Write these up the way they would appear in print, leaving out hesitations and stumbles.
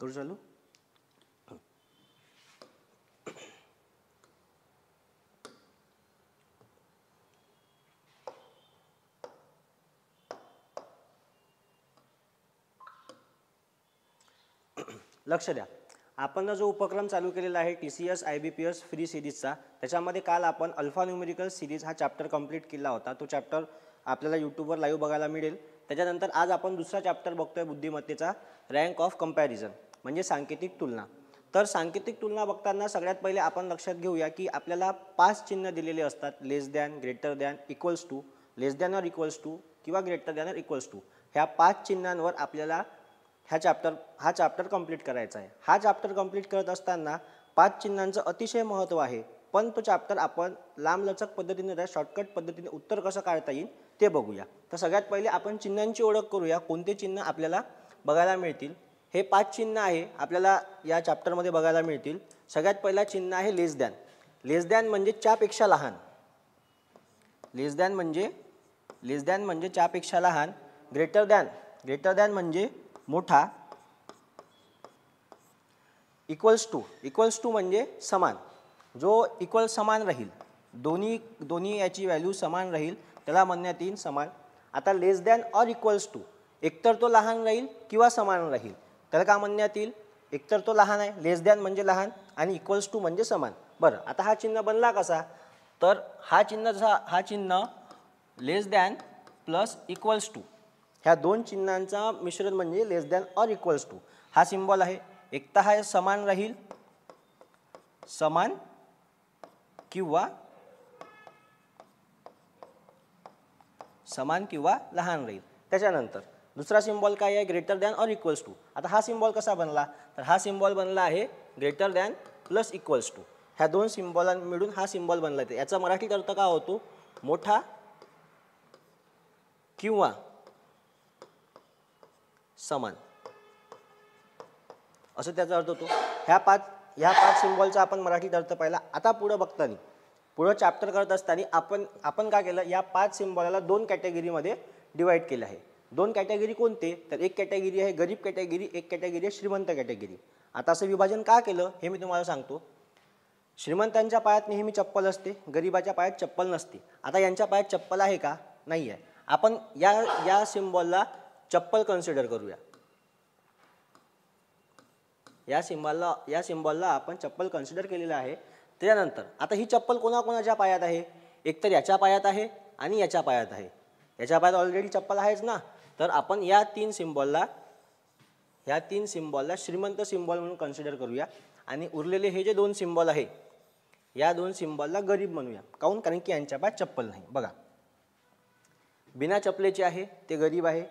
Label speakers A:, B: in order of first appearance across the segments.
A: करू चालू. लक्ष द्या, आपण जो उपक्रम चालू केलेला आहे TCS IBPS फ्री सिरीजचा, त्याच्यामध्ये काल आपण अल्फा न्यूमेरिकल सिरीज हा चॅप्टर कंप्लीट केला होता. तो चॅप्टर आपल्याला यूट्यूबवर लाईव्ह बघायला मिळेल. त्याच्यानंतर आज आपण दुसरा चॅप्टर बघतोय बुद्धिमत्तेचा, रँक ऑफ कंपॅरिझन म्हणजे सांकेतिक तुलना. तर सांकेतिक तुलना बघताना सगळ्यात पहिले आपण लक्षात घेऊया की आपल्याला 5 चिन्ह दिलेले असतात, less than, greater than, equals to, less than or equals to किंवा greater than or equals to. ह्या 5 चिन्हांवर आपल्याला हा चॅप्टर कंप्लीट करायचा आहे. हा चॅप्टर कंप्लीट करत असताना 5 चिन्हांचं अतिशय महत्त्व आहे, पण तो चॅप्टर आपण लांबलचक पद्धतीने शॉर्टकट पद्धतीने उत्तर कसं काढता येईल ते बघूया. तर सगळ्यात पहिले आपण चिन्हांची ओळख करूया, कोणते चिन्ह आपल्याला बघायला मिळतील. हे 5 चिन्ह आहे आपल्याला या चॅप्टरमध्ये बघायला मिळतील. सगळ्यात पहिला चिन्ह आहे लेस दॅन. लेस दॅन म्हणजे च्यापेक्षा लहान. लेस दॅन म्हणजे च्यापेक्षा लहान. ग्रेटर दॅन म्हणजे मोठा. इक्वल्स टू म्हणजे समान. जो इक्वल समान राहील, दोन्ही याची व्हॅल्यू समान राहील त्याला म्हणण्यात येईल समान. आता लेस दॅन ऑर इक्वल्स टू, एकतर तो लहान राहील किंवा समान राहील, त्याला का म्हणण्यात येईल? एकतर तो लहान आहे, लेस दॅन म्हणजे लहान, आणि इक्वल्स टू म्हणजे समान. बरं, आता हा चिन्ह बनला कसा? तर हा चिन्ह लेस दॅन प्लस इक्वल्स टू, ह्या दोन चिन्हांचा मिश्रण म्हणजे लेस दॅन ऑर इक्वल्स टू. हा सिम्बॉल आहे. एक तर हा समान राहील, समान किंवा लहान राहील. त्याच्यानंतर दुसरा सिम्बॉल काय आहे? Greater than or equals to. आता हा सिम्बॉल कसा बनला? तर हा सिम्बॉल बनला आहे greater than plus equals to. ह्या दोन सिम्बॉलां मिळून हा सिम्बॉल बनला आहे. याचा मराठीत अर्थ काय होतो? मोठा किंवा समान, असं त्याचा अर्थ होतो. ह्या पाच सिम्बॉलचा आपण मराठीत अर्थ पाहिला. आता पुढं चॅप्टर करत असताना आपण काय केलं? या 5 सिम्बॉलला 2 कॅटेगरीमध्ये डिवाइड केलं आहे. 2 कॅटेगरी कोणते? तर एक कॅटेगरी आहे गरीब कॅटेगरी, एक कॅटेगरी आहे श्रीमंत कॅटेगरी. आता असं विभाजन का केलं हे मी तुम्हाला सांगतो. श्रीमंतांच्या पायात नेहमी चप्पल असते, गरीबाच्या पायात चप्पल नसते. आता यांच्या पायात चप्पल आहे का? नाही आहे. आपण या सिम्बॉलला चप्पल कन्सिडर करूया. या सिम्बॉलला आपण चप्पल कन्सिडर केलेलं आहे. त्यानंतर आता ही चप्पल कोणाकोणाच्या पायात आहे? एकतर याच्या पायात आहे आणि याच्या पायात आहे. याच्या पायात ऑलरेडी चप्पल आहेच ना. तर आपण या तीन सिम्बॉलला श्रीमंत सिम्बॉल म्हणून कन्सिडर करूया आणि उरलेले हे जे 2 सिम्बॉल आहे या 2 सिम्बॉलला गरीब म्हणूया. काऊन? कारण की यांच्या पायात चप्पल नाही. बघा, बिना चपलेचे आहे ते गरीब आहे,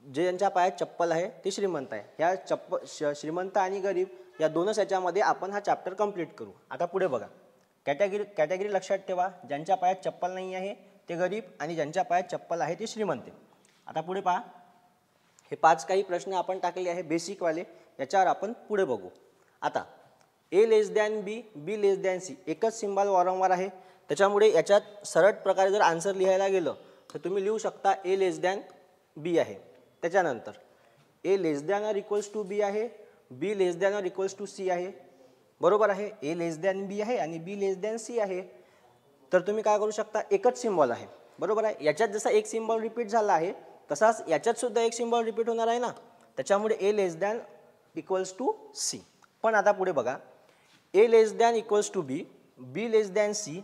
A: जे यांच्या पायात चप्पल आहे ते श्रीमंत आहे. ह्या श्रीमंत आणि गरीब या दोनच याच्यामध्ये आपण हा चॅप्टर कंप्लीट करू. आता पुढे बघा, कॅटेगरी लक्षात ठेवा. ज्यांच्या पायात चप्पल नाही आहे ते गरीब आणि ज्यांच्या पायात चप्पल आहे ते श्रीमंत. आता पुढे पहा, हे 5 काही प्रश्न आपण टाकले आहे बेसिकवाले, याच्यावर आपण पुढे बघू. आता A less than B, B less than C, एकच सिम्बॉल वारंवार आहे. त्याच्यामुळे याच्यात सरळ प्रकारे जर आन्सर लिहायला गेलं तर तुम्ही लिहू शकता ए लेस दॅन बी आहे. त्याच्यानंतर A less than or equals to B आहे, B less than or equals to C आहे. बरोबर आहे. ए लेस दॅन बी आहे आणि बी लेस दॅन सी आहे. तर तुम्ही काय करू शकता? एकच सिम्बॉल आहे. बरोबर आहे. याच्यात जसा एक सिम्बॉल रिपीट झाला आहे तसाच याच्यात सुद्धा एक सिम्बॉल रिपीट होणार आहे ना. त्याच्यामुळे A less than equals to C. पण आता पुढे बघा, A less than equals to B, B less than C,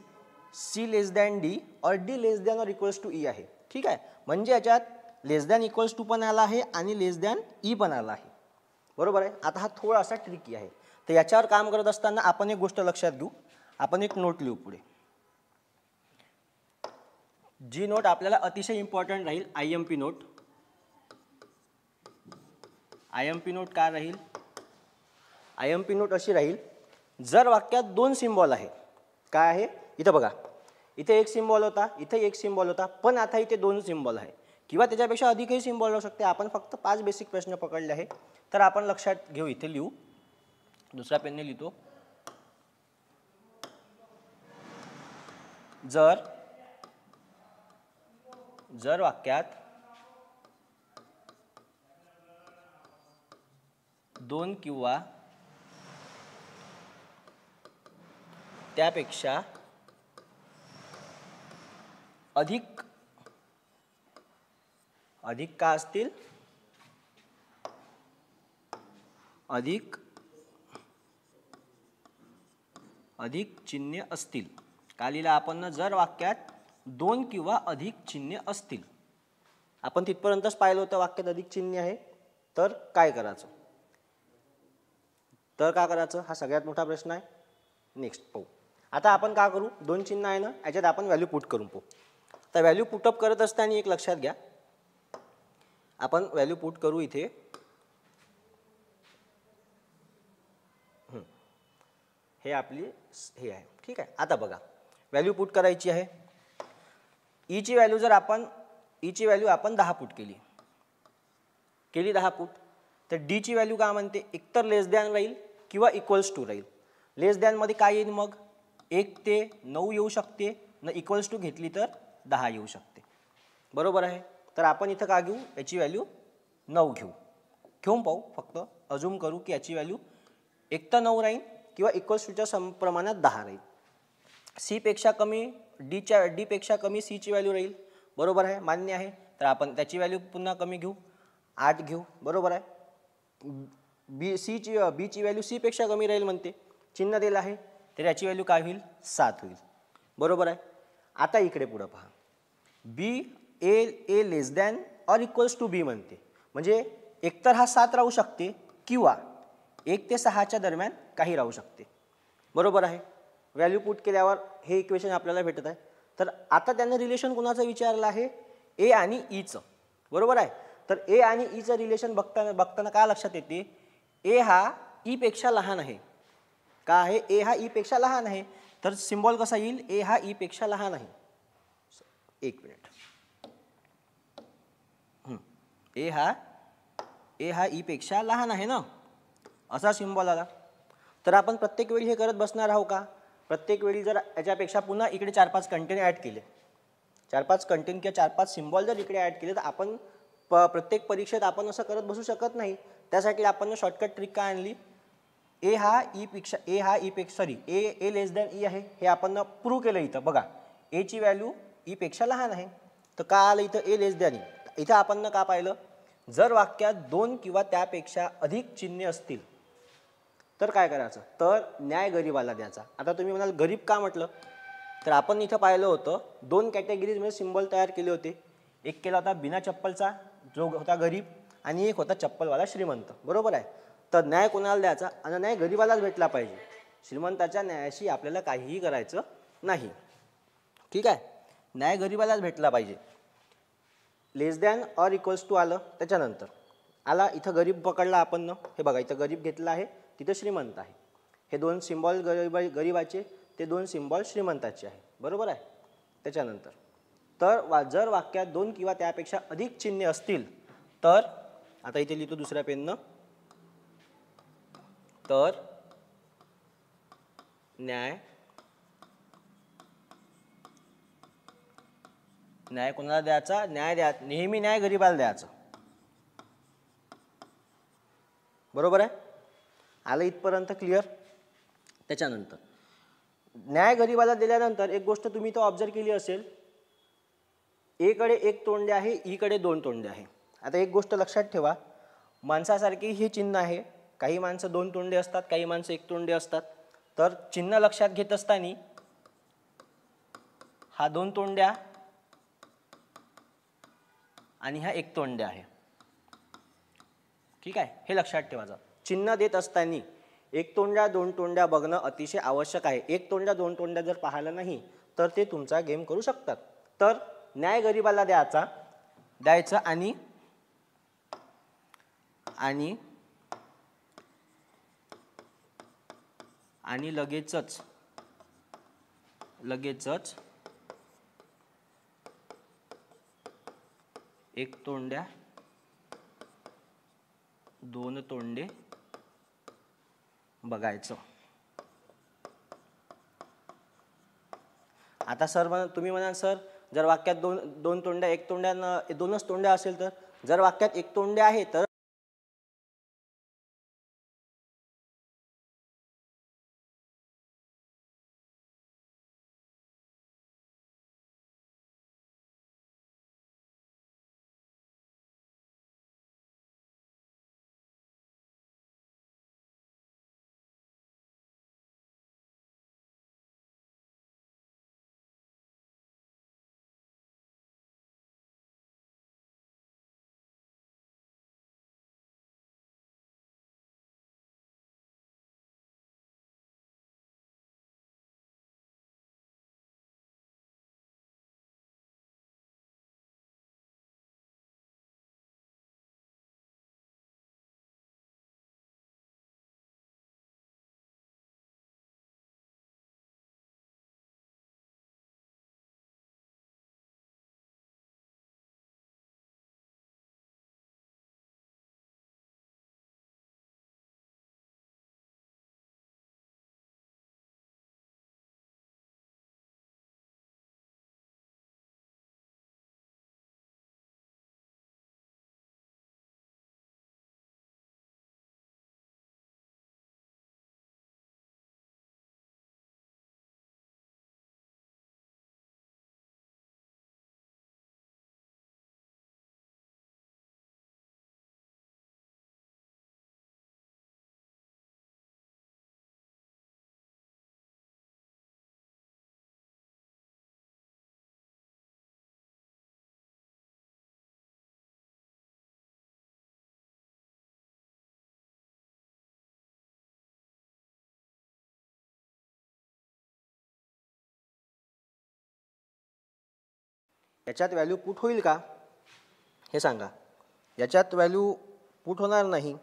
A: C less than D और D less than or equals to E आहे. ठीक आहे. म्हणजे याच्यात लेस दॅन इक्वल्स टू पण आला आहे आणि लेस दॅन ई पण आला आहे. बरोबर आहे. आता हा थोडासा ट्रिकी आहे. तर याच्यावर काम करत असताना आपण एक गोष्ट लक्षात घेऊ. आपण एक नोट लिहू पुढे. जी नोट आपल्याला अतिशय इम्पॉर्टंट राहील, IMP नोट. IMP नोट काय राहील? IMP नोट अशी राहील, जर वाक्यात 2 सिम्बॉल आहे. काय आहे? इथं बघा, इथे एक सिम्बॉल होता, इथे एक सिम्बॉल होता, पण आता इथे 2 सिम्बॉल आहे किंवा त्याच्यापेक्षा अधिकही सिम्बॉल असू शकते. आपण फक्त 5 बेसिक प्रश्न पकडले आहे. तर आपण लक्षात घेऊ. इथे लिहू, दुसऱ्या पेनने लिहितो. जर वाक्यात 2 किंवा त्यापेक्षा अधिक का असतील, अधिक चिन्हे असतील. का लिहिलं आपण? जर वाक्यात 2 किंवा अधिक चिन्हे असतील. आपण तिथपर्यंतच पाहिलं होतं वाक्यात अधिक चिन्हे आहे तर काय करायचं. हा सगळ्यात मोठा प्रश्न आहे. नेक्स्ट पाहू. आता आपण काय करू, 2 चिन्ह आहे ना, याच्यात आपण व्हॅल्यू पुट करून पाहू. तर व्हॅल्यू पुटअप करत असताना एक लक्षात घ्या, आपण व्हॅल्यू पुट करू इथे. हे आपली हे आहे, ठीक आहे. आता बघा, व्हॅल्यू पुट करायची आहे. ईची व्हॅल्यू आपण 10 पुट केली 10 पुट. तर डीची व्हॅल्यू काय म्हणते, एकतर लेस दॅन राहील किंवा इक्वल्स टू राहील. लेस दॅनमध्ये काय येईल मग, 1 ते 9 येऊ शकते, न इक्वल्स टू घेतली तर 10 येऊ शकते. बरोबर आहे. तर आपण इथं काय घेऊ, याची व्हॅल्यू 9 घेऊन पाहू. फक्त अजूम करू की याची व्हॅल्यू एक तर 9 राहील किंवा इक्वल्स टूच्या प्रमाणात 10 राहील. सी पेक्षा कमी डी पेक्षा कमी सी ची व्हॅल्यू राहील. बरोबर आहे, मान्य आहे. तर आपण त्याची व्हॅल्यू पुन्हा कमी घेऊ, 8 घेऊ. बरोबर आहे. बी ची व्हॅल्यू सी पेक्षा कमी राहील म्हणते, चिन्ह दिलं आहे, तर याची व्हॅल्यू काय होईल, 7 होईल. बरोबर आहे. आता इकडे पुढं पहा, बी ए less than or equals to बी म्हणते, म्हणजे एकतर हा 7 राहू शकते किंवा 1 ते 6च्या दरम्यान काही राहू शकते. बरोबर आहे. व्हॅल्यू पुट केल्यावर हे इक्वेशन आपल्याला भेटत आहे. तर आता त्यानं रिलेशन कोणाचं विचारलं आहे, ए आणि ईचं. बरोबर आहे. तर ए आणि ईचं रिलेशन बघताना काय लक्षात येते, ए हा ई पेक्षा लहान आहे. का आहे, ए हा ई पेक्षा लहान आहे. तर सिम्बॉल कसा येईल, ए हा ई पेक्षा लहान आहे. एक मिनिट, ए हा ई पेक्षा लहान आहे ना, असा सिम्बॉल आला. तर आपण प्रत्येक वेळी हे करत बसणार आहोत का, प्रत्येक वेळी जर याच्यापेक्षा पुन्हा इकडे 4-5 कंटेंट ॲड केले, 4-5 कंटेंट किंवा 4-5 सिम्बॉल जर इकडे ॲड केले, तर आपण प्रत्येक परीक्षेत आपण असं करत बसू शकत नाही. त्यासाठी आपण शॉर्टकट ट्रिक काय आणली, ए लेस दॅन ई आहे, हे आपण प्रूव्ह केलं इथं. बघा, ए ची व्हॅल्यू ई पेक्षा लहान आहे, तर का आलं इथं ए लेस दॅन ई. इथं आपण का पाहिलं, जर वाक्यात 2 किंवा त्यापेक्षा अधिक चिन्हे असतील तर काय करायचं, तर न्याय गरीबाला द्यायचा. आता तुम्ही म्हणाल गरीब का म्हटलं, तर आपण इथं पाहिलं होतं 2 कॅटेगरीजमध्ये सिम्बॉल तयार केले होते. एक केला होता बिना चप्पलचा जो होता गरीब, आणि एक होता चप्पलवाला श्रीमंत. बरोबर आहे. तर न्याय कोणाला द्यायचा, आणि न्याय गरीबालाच भेटला पाहिजे. श्रीमंताच्या न्यायाशी आपल्याला काहीही करायचं नाही. ठीक आहे, न्याय गरीबालाच भेटला पाहिजे. लेस दॅन ऑर इक्वल्स टू आलं, त्याच्यानंतर आला इथं गरीब पकडला आपण. हे बघा, इथं गरीब घेतला आहे, तिथं श्रीमंत आहे. हे 2 सिम्बॉल गरीबाचे, ते 2 सिम्बॉल श्रीमंताचे आहे. बरोबर आहे. त्याच्यानंतर तर जर वाक्यात 2 किंवा त्यापेक्षा अधिक चिन्हे असतील तर, आता इथे लिहितो दुसऱ्या पेननं, तर न्याय कोणाला द्यायचा, नेहमी न्याय गरीबाला द्यायचा. बरोबर आहे. आलं इथपर्यंत क्लिअर. त्याच्यानंतर न्याय गरीबाला दिल्यानंतर एक गोष्ट तुम्ही तो ऑब्झर्व केली असेल, ए कडे 1 तोंडे आहे, ई कडे 2 तोंडे आहे. आता एक गोष्ट लक्षात ठेवा, माणसासारखे हे चिन्ह आहे. काही माणसं 2 तोंडे असतात, काही माणसं 1 तोंडे असतात. तर चिन्ह लक्षात घेत असताना हा 2 तोंड्या आणि हा 1 तोंड्या आहे. ठीक आहे, हे लक्षात ठेवायचं. चिन्ह देत असताना 1 तोंड्या 2 तोंड्या बघणं अतिशय आवश्यक आहे. 1 तोंड्या 2 तोंड्या जर पाहिलं नाही तर ते तुमचा गेम करू शकतात. तर न्याय गरीबाला द्यायचं आणि लगेचच 1 तोंड्या 2 तोंडे बघायचं. आता सर तुम्ही म्हणाल, सर जर वाक्यात 2 तोंड्या 1 तोंड्या 2च तोंड्या असेल तर, जर वाक्यात 1 तोंड्या आहे तर याच्यात व्हॅल्यू पुट होईल का हे सांगा. याच्यात व्हॅल्यू पुट होणार नाही.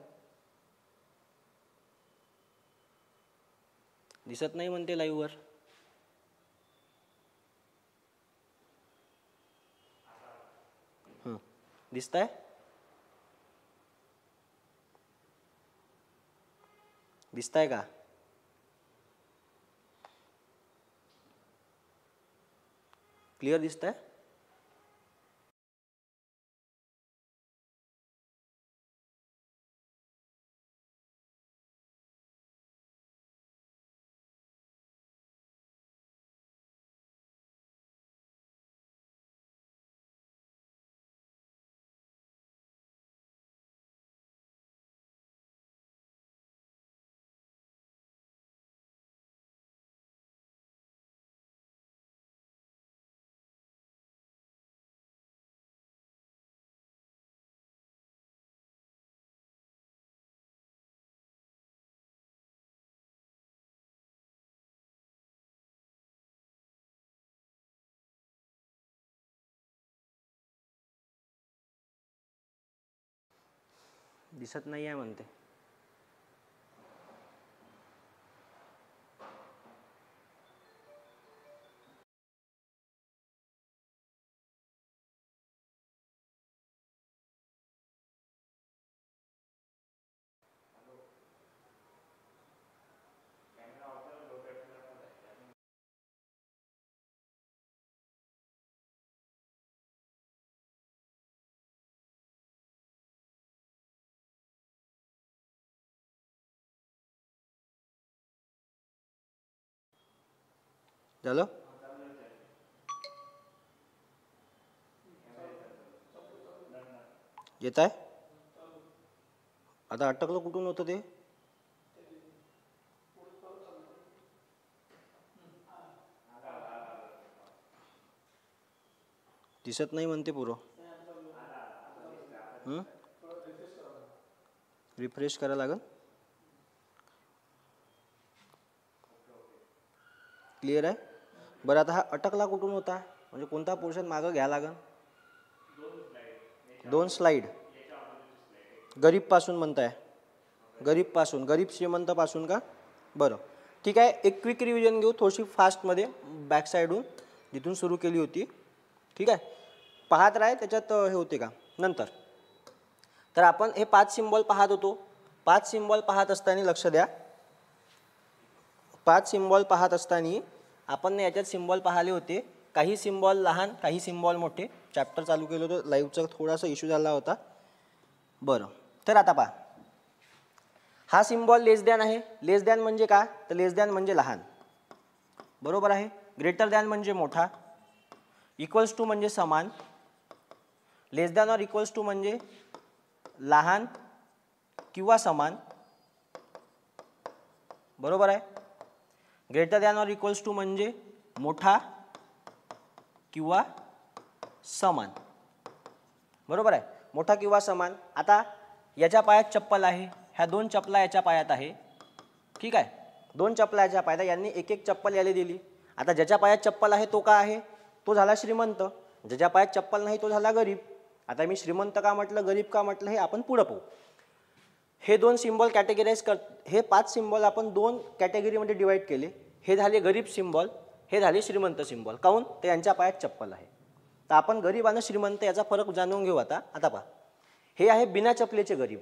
A: दिसत नाही म्हणते लाईव्हवर. दिसतंय? दिसतंय का? क्लिअर दिसतंय? दिसत नाही आहे म्हणते. झालं? येत आहे? आता अटकलं कुठून होतं ते? दिसत नाही म्हणते पुरं. रिफ्रेश करायला लागेल. क्लिअर आहे? बरं, आता हा अटकला कुठून होता म्हणजे कोणता पोर्शन मागं घ्यायला लागेल? 2 स्लाईड. गरीबपासून म्हणताय? गरीबपासून, गरीब श्रीमंतपासून का? बरं ठीक आहे. एक क्विक रिव्हिजन घेऊ थोडीशी फास्टमध्ये, बॅक साईडहून जिथून सुरू केली होती. ठीक आहे, पाहत राहा त्याच्यात हे होते का नंतर. तर आपण हे 5 सिम्बॉल पाहत होतो. 5 सिम्बॉल पाहत असताना लक्ष द्या, 5 सिम्बॉल पाहत असताना आपण याच्यात सिम्बॉल पाहिले होते. काही सिम्बॉल लहान, काही सिम्बॉल मोठे. चॅप्टर चालू केलं होतं, लाईव्हचा थोडासा इश्यू झाला होता. बरं, तर आता पहा, हा सिम्बॉल लेस दॅन आहे. लेस दॅन म्हणजे काय? तर लेस दॅन म्हणजे लहान, बरोबर आहे. ग्रेटर दॅन म्हणजे मोठा. इक्वल्स टू म्हणजे समान. लेस दॅन और इक्वल्स टू म्हणजे लहान किंवा समान, बरोबर आहे. ग्रेटर दॅन और इक्वल्स टू म्हणजे मोठा किंवा समान, बरोबर आहे. मोठा किंवा समान. आता याच्या पायात चप्पल आहे, ह्या 2 चपला याच्या पायात आहे. ठीक आहे, 2 चपला याच्या पायात, यांनी एक एक चप्पल याला दिली. आता ज्याच्या पायात चप्पल आहे तो काय आहे? तो झाला श्रीमंत. ज्याच्या पायात चप्पल नाही तो झाला गरीब. आता मी श्रीमंत का म्हटलं, गरीब का म्हटलं हे आपण पुढं पाहू. हे 2 सिम्बॉल कॅटेगराईज हे 5 सिम्बॉल आपण 2 कॅटेगरीमध्ये डिवाइड केले. हे झाले गरीब सिम्बॉल, हे झाले श्रीमंत सिम्बॉल. काऊन? तर यांच्या पायात चप्पल आहे. तर आपण गरीब आणि श्रीमंत याचा फरक जाणून घेऊ. आता पहा, हे आहे बिना चपलेचे गरीब.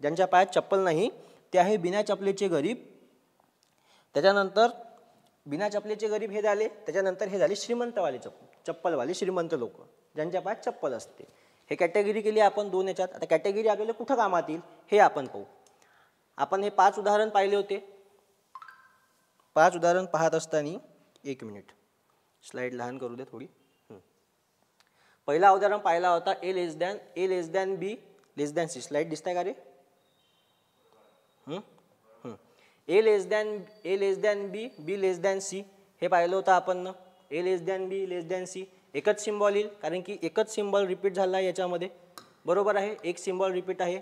A: ज्यांच्या पायात चप्पल नाही ते आहे बिना चपलेचे गरीब. त्याच्यानंतर बिना चपलेचे गरीब हे झाले. त्याच्यानंतर हे झाले श्रीमंतवाले चप्पलवाले श्रीमंत लोक, ज्यांच्या पायात चप्पल असते. हे कॅटेगरी केली आपण 2 याच्यात. आता कॅटेगरी आपल्याला कुठं कामात येईल हे आपण पाहू. आपण हे 5 उदाहरण पाहिले होते. 5 उदाहरण पाहत असताना 1 मिनिट स्लाइड लहान करू दे थोडी. पहिला उदाहरण पाहिला होता A less than B less than C. Slide दिसताय का रे? A less than B B less than C हे पाहिलं होतं आपण. A less than B less than C एकच सिम्बॉल येईल, कारण की एकच सिम्बॉल रिपीट झाला आहे याच्यामध्ये, बरोबर आहे. एक सिम्बॉल रिपीट आहे.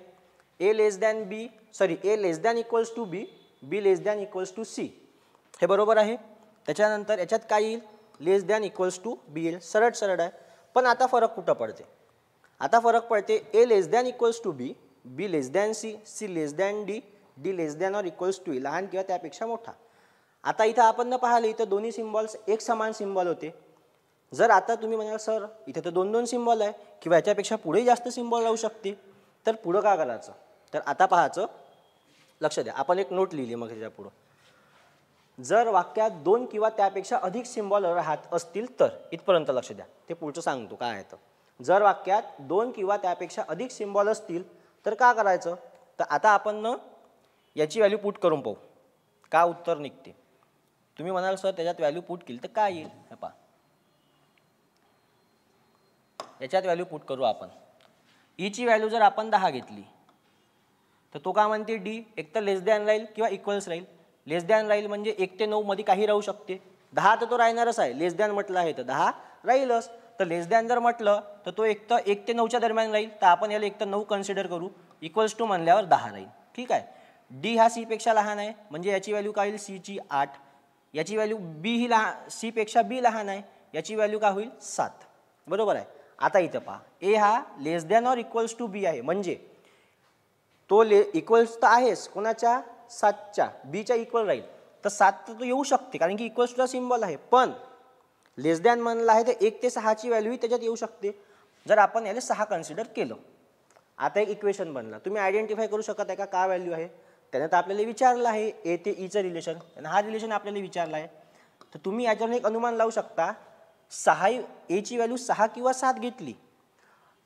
A: A less than equals to B, B less than equals to C हे बरोबर आहे. त्याच्यानंतर याच्यात काय येईल? Less than equals to B येईल. सरळ आहे. पण आता फरक कुठं पडते? आता फरक पडते A less than equals to B, B less than C, C less than D, D less than or equals to E, लहान किंवा त्यापेक्षा मोठा. आता इथं आपण पाहिलं इथं दोन्ही सिम्बॉल्स एक समान सिम्बॉल होते. जर आता तुम्ही म्हणाल सर इथे तर 2-2 सिम्बॉल आहे किंवा याच्यापेक्षा पुढे जास्त सिम्बॉल राहू शकते, तर पुढं काय करायचं? तर आता पाहायचं, लक्ष द्या, आपण एक नोट लिहिली मग ह्याच्या पुढं. जर वाक्यात 2 किंवा त्यापेक्षा अधिक सिम्बॉल राहत असतील तर, इथपर्यंत लक्ष द्या, ते पुढचं सांगतो काय आहे. तर जर वाक्यात 2 किंवा त्यापेक्षा अधिक सिम्बॉल असतील तर काय करायचं? तर आता आपण याची व्हॅल्यू पुट करून पाहू का उत्तर निघते. तुम्ही म्हणाल सर त्याच्यात व्हॅल्यू पुट केली तर काय येईल? हे पहा, याच्यात व्हॅल्यू पुट करू आपण. ईची व्हॅल्यू जर आपण 10 घेतली तर तो काय म्हणते डी एक तर लेस दॅन राहील किंवा इक्वल्स राहील. लेस दॅन राहील म्हणजे 1 ते 9 मध्ये काही राहू शकते. 10 तर तो राहणारच आहे, लेस दॅन म्हटलं आहे तर 10 राहीलच. तर लेस दॅन जर म्हटलं तर तो एक तर 1 ते 9च्या दरम्यान राहील, तर आपण याला 1 तर 9 कन्सिडर करू. इक्वल्स टू म्हणल्यावर 10 राहील. ठीक आहे. डी हा सी पेक्षा लहान आहे म्हणजे याची व्हॅल्यू काय होईल? सी ची 8. याची व्हॅल्यू बी ही सी पेक्षा बी लहान आहे, याची व्हॅल्यू काय होईल? 7. बरोबर आहे. आता इथं पहा, ए हा लेस than or equals to B आहे म्हणजे तो इक्वल्स तर आहेच कोणाच्या? 7च्या, बीच्या इक्वल राहील. तर 7 तर तो येऊ शकते कारण की इक्वल्स टूचा सिम्बॉल आहे, पण लेस दॅन म्हणलं आहे तर 1 ते 6ची व्हॅल्यू त्याच्यात येऊ शकते. जर आपण याला 6 कन्सिडर केलं, आता एक इक्वेशन बनला. तुम्ही आयडेंटिफाय करू शकत आहे का काय व्हॅल्यू आहे? त्यानं तर आपल्याला विचारलं आहे ए ते ईचं रिलेशन, आणि हा रिलेशन आपल्याला विचारला आहे. तर तुम्ही याच्यावर एक अनुमान लावू शकता, 6 एची व्हॅल्यू 6 किंवा 7 घेतली,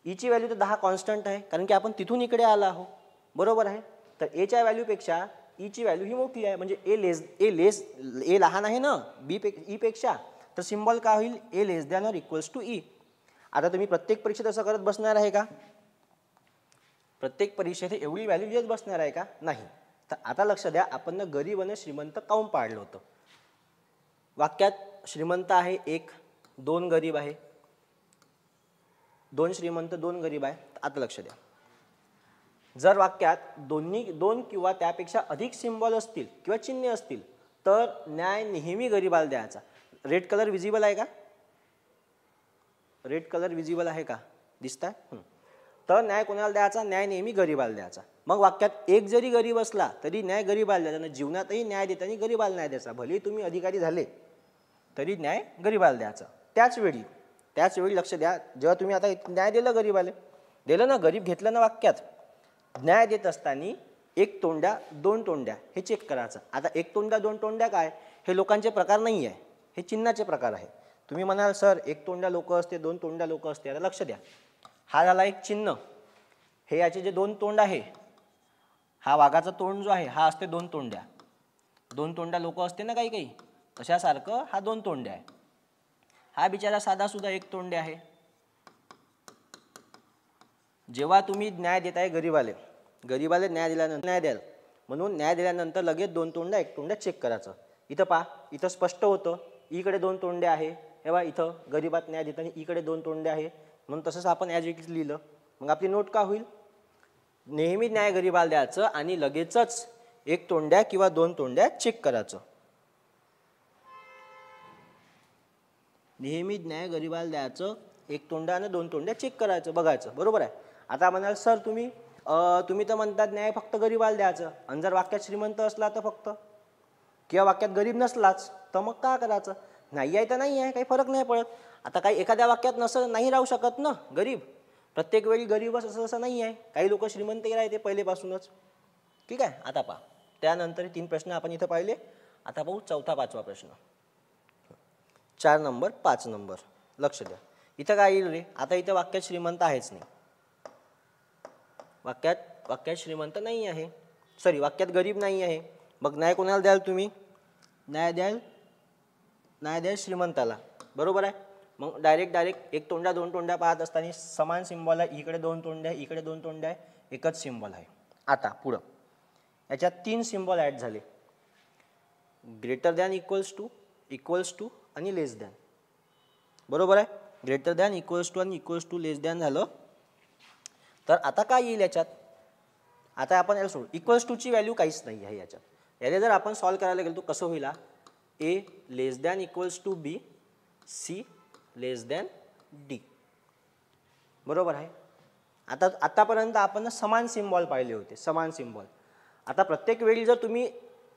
A: ईची व्हॅल्यू तर 10 कॉन्स्टंट आहे कारण की आपण तिथून इकडे आला आहोत. बरोबर आहे. तर एच्या व्हॅल्यूपेक्षा ईची व्हॅल्यू ही मोठी आहे म्हणजे ए लहान आहे ना ई पेक्षा, तर सिम्बॉल काय होईल? A less than or equals to E. आता तुम्ही प्रत्येक परीक्षेत असं करत बसणार आहे का? प्रत्येक परीक्षेत एवढी व्हॅल्यू येत बसणार आहे का? नाही. तर आता लक्ष द्या, आपण गरीब आणि श्रीमंत काऊन पाडलं होतं. वाक्यात श्रीमंत आहे 1, 2 गरीब आहे, 2 श्रीमंत 2 गरीब आहे. आता लक्ष द्या, जर वाक्यात 2 किंवा त्यापेक्षा अधिक सिम्बॉल असतील किंवा चिन्हे असतील तर न्याय नेहमी गरीबाला द्यायचा. रेड कलर विजिबल आहे का? रेड कलर विजिबल आहे का? दिसताय? तर न्याय कोणाला द्यायचा? न्याय नेहमी गरीबाला द्यायचा. मग वाक्यात एक जरी गरीब असला तरी न्याय गरीबाला द्यायचा. जीवनातही न्याय देताना गरीबाला न्याय द्यायचा. भले तुम्ही अधिकारी झाले तरी न्याय गरीबाला द्यायचा. त्याच वेळी लक्ष द्या, जेव्हा तुम्ही आता न्याय दिलं गरीबाला, दिलं ना, गरीब घेतलं ना, वाक्यात न्याय देत असताना 1 तोंड्या 2 तोंड्या हे चेक करायचं. आता 1 तोंड्या 2 तोंड्या काय? हे लोकांचे प्रकार नाही आहे, हे चिन्हाचे प्रकार आहे. तुम्ही म्हणाल सर 1 तोंड्या लोक असते 2 तोंड्या लोक असते. आता लक्ष द्या, हा झाला एक चिन्ह. हे याचे जे 2 तोंड आहे, हा वाघाचा तोंड जो आहे हा असते 2 तोंड्या. 2 तोंड्या लोक असते ना काही काही, तशासारखं हा 2 तोंड्या आहे. हा बिचारा साधा सुद्धा 1 तोंडे आहे. जेव्हा तुम्ही न्याय देताय गरीबाले न्याय दिल्यानंतर न्याय द्याल म्हणून न्याय दिल्यानंतर लगेच 2 तोंड्या 1 तोंड्या चेक करायचं. इथं पहा, इथं स्पष्ट होतं ईकडे 2 तोंडे आहे. हे बघा, इथं गरीबात न्याय देताना ईकडे 2 तोंडे आहे म्हणून तसंच आपण ॲज इट इज लिहिलं. मग आपली नोट का होईल? नेहमी न्याय गरीबाला द्यायचं आणि लगेचच 1 तोंड्या किंवा 2 तोंड्या चेक करायचं. नेहमी न्याय गरीबाला द्यायचं, 1 तोंड्या आणि 2 तोंड्या चेक करायचं, बघायचं. बरोबर आहे. आता म्हणाल सर तुम्ही तर म्हणतात न्याय फक्त गरीबाला द्यायचं, आणि जर वाक्यात श्रीमंत असला तर फक्त, किंवा वाक्यात गरीब नसलाच तर मग काय करायचं? नाही आहे तर नाही आहे, काही फरक नाही पडत. आता काही एखाद्या वाक्यात नाही राहू शकत ना गरीब, प्रत्येक वेळी गरीबच असं नाही आहे. काही लोक श्रीमंतही राहते पहिलेपासूनच. ठीक आहे. आता पहा, त्यानंतर 3 प्रश्न आपण इथं पाहिले. आता पाहू 4था 5वा प्रश्न. 4 नंबर 5 नंबर. लक्ष द्या, इथं काय येईल रे? आता इथं वाक्यात श्रीमंत आहेच नाही, वाक्यात श्रीमंत नाही आहे, सॉरी वाक्यात गरीब नाही आहे. मग न्याय कोणाला द्याल तुम्ही? न्याय द्याल श्रीमंताला. बरोबर आहे. मग डायरेक्ट 1 तोंड्या 2 तोंड्या पाहत असताना समान सिम्बॉल आहे. इकडे 2 तोंड्या, इकडे 2 तोंड्या आहे, एकच सिम्बॉल आहे. आता पुढं याच्यात 3 सिम्बॉल ॲड झाले, ग्रेटर दॅन इक्वल्स टू आणि लेस दॅन. बरोबर आहे. ग्रेटर दॅन इक्वल्स टू आणि इक्वल्स टू लेस दॅन झालं. तर आता काय येईल याच्यात? आता आपण याला सोडू, इक्वल्स टूची व्हॅल्यू काहीच नाही आहे याच्यात. याला जर आपण सॉल्व करायला गेलो तर कसं होईल? A less than equals to B, C less than D. बरोबर आहे. आतापर्यंत आपण समान सिम्बॉल पाहिले होते, समान सिम्बॉल. आता प्रत्येक वेळी जर तुम्ही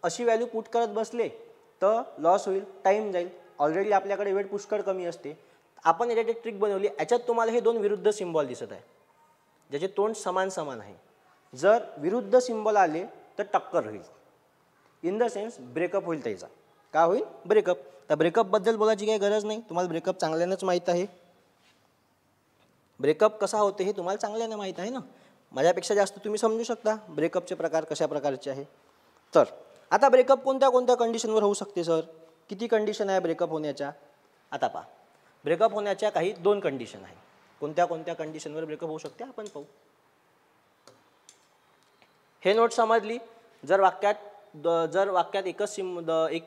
A: अशी व्हॅल्यू पुट करत बसले तर लॉस होईल, टाईम जाईल. ऑलरेडी आपल्याकडे वेळ पुष्कळ कमी असते. आपण याच्यात एक ट्रिक बनवली. याच्यात तुम्हाला हे दोन विरुद्ध सिम्बॉल दिसत आहे ज्याचे तोंड समान समान आहे. जर विरुद्ध सिम्बॉल आले तर टक्कर होईल, इन द सेन्स ब्रेकअप होईल त्याचा. का होईल? ब्रेकअप. तर ब्रेकअपबद्दल बोलायची काही गरज नाही, तुम्हाला ब्रेकअप चांगल्यानंच माहीत आहे. ब्रेकअप कसा होते हे तुम्हाला चांगल्याने माहीत आहे ना. माझ्यापेक्षा जास्त तुम्ही समजू शकता ब्रेकअपचे प्रकार कशा प्रकारचे आहे. तर आता ब्रेकअप कोणत्या कोणत्या कंडिशनवर होऊ शकते सर? किती कंडिशन आहे ब्रेकअप होण्याच्या? आता पहा, ब्रेकअप होण्याच्या काही 2 कंडिशन आहे. कोणत्या कोणत्या कंडिशनवर ब्रेकअप होऊ शकते आपण पाहू. हे नोट समजली. जर वाक्यात एक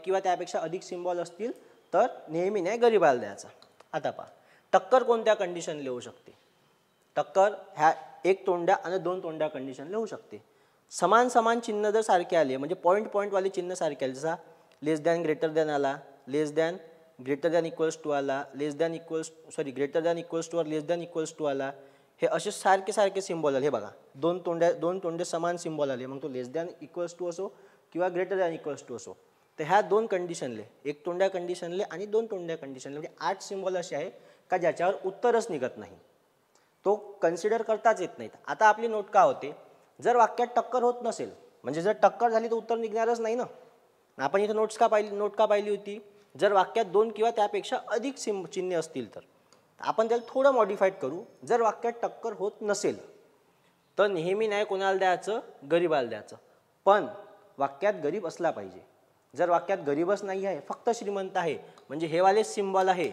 A: किंवा त्यापेक्षा अधिक सिम्बॉल असतील तर नेहमी न्याय गरीबाला द्यायचा. आता पहा, टक्कर कोणत्या कंडिशन लिहू शकते? टक्कर ह्या 1 तोंड्या आणि 2 तोंड्या कंडिशन लिहू शकते. समान समान चिन्ह जर सारखे आले, म्हणजे पॉईंट वाले चिन्ह सारखे आले, जसा लेस दॅन ग्रेटर दॅन आला, less than greater than equals to आला, greater than equals to less than equals to आला, हे असे सारखे सारखे सिम्बॉल आले. हे बघा, 2 तोंडे समान सिम्बॉल आले, मग तो लेस दॅन इक्वल्स टू असो किंवा ग्रेटर दॅन इक्वल्स टू असो. तर ह्या 2 कंडिशनले, 1 तोंड्या कंडिशनले आणि 2 तोंड्या कंडिशनले, म्हणजे 8 सिम्बॉल असे आहे का ज्याच्यावर उत्तरच निघत नाही, तो कन्सिडर करताच येत नाहीत. आता आपली नोट का होते? जर वाक्यात टक्कर होत नसेल, म्हणजे जर टक्कर झाली तर उत्तर निघणारच नाही ना. आपण इथे नोट का पाहिली होती? जर वाक्यात 2 किंवा त्यापेक्षा अधिक चिन्हे असतील तर. आपण त्याला थोडं मॉडिफाईड करू. जर वाक्यात टक्कर होत नसेल तर नेहमी न्याय कोणाला द्यायचं? गरीबाला द्यायचं. पण वाक्यात गरीब असला पाहिजे. जर वाक्यात गरीबच नाही आहे, फक्त श्रीमंत आहे, म्हणजे हे वालेच सिम्बॉल आहे,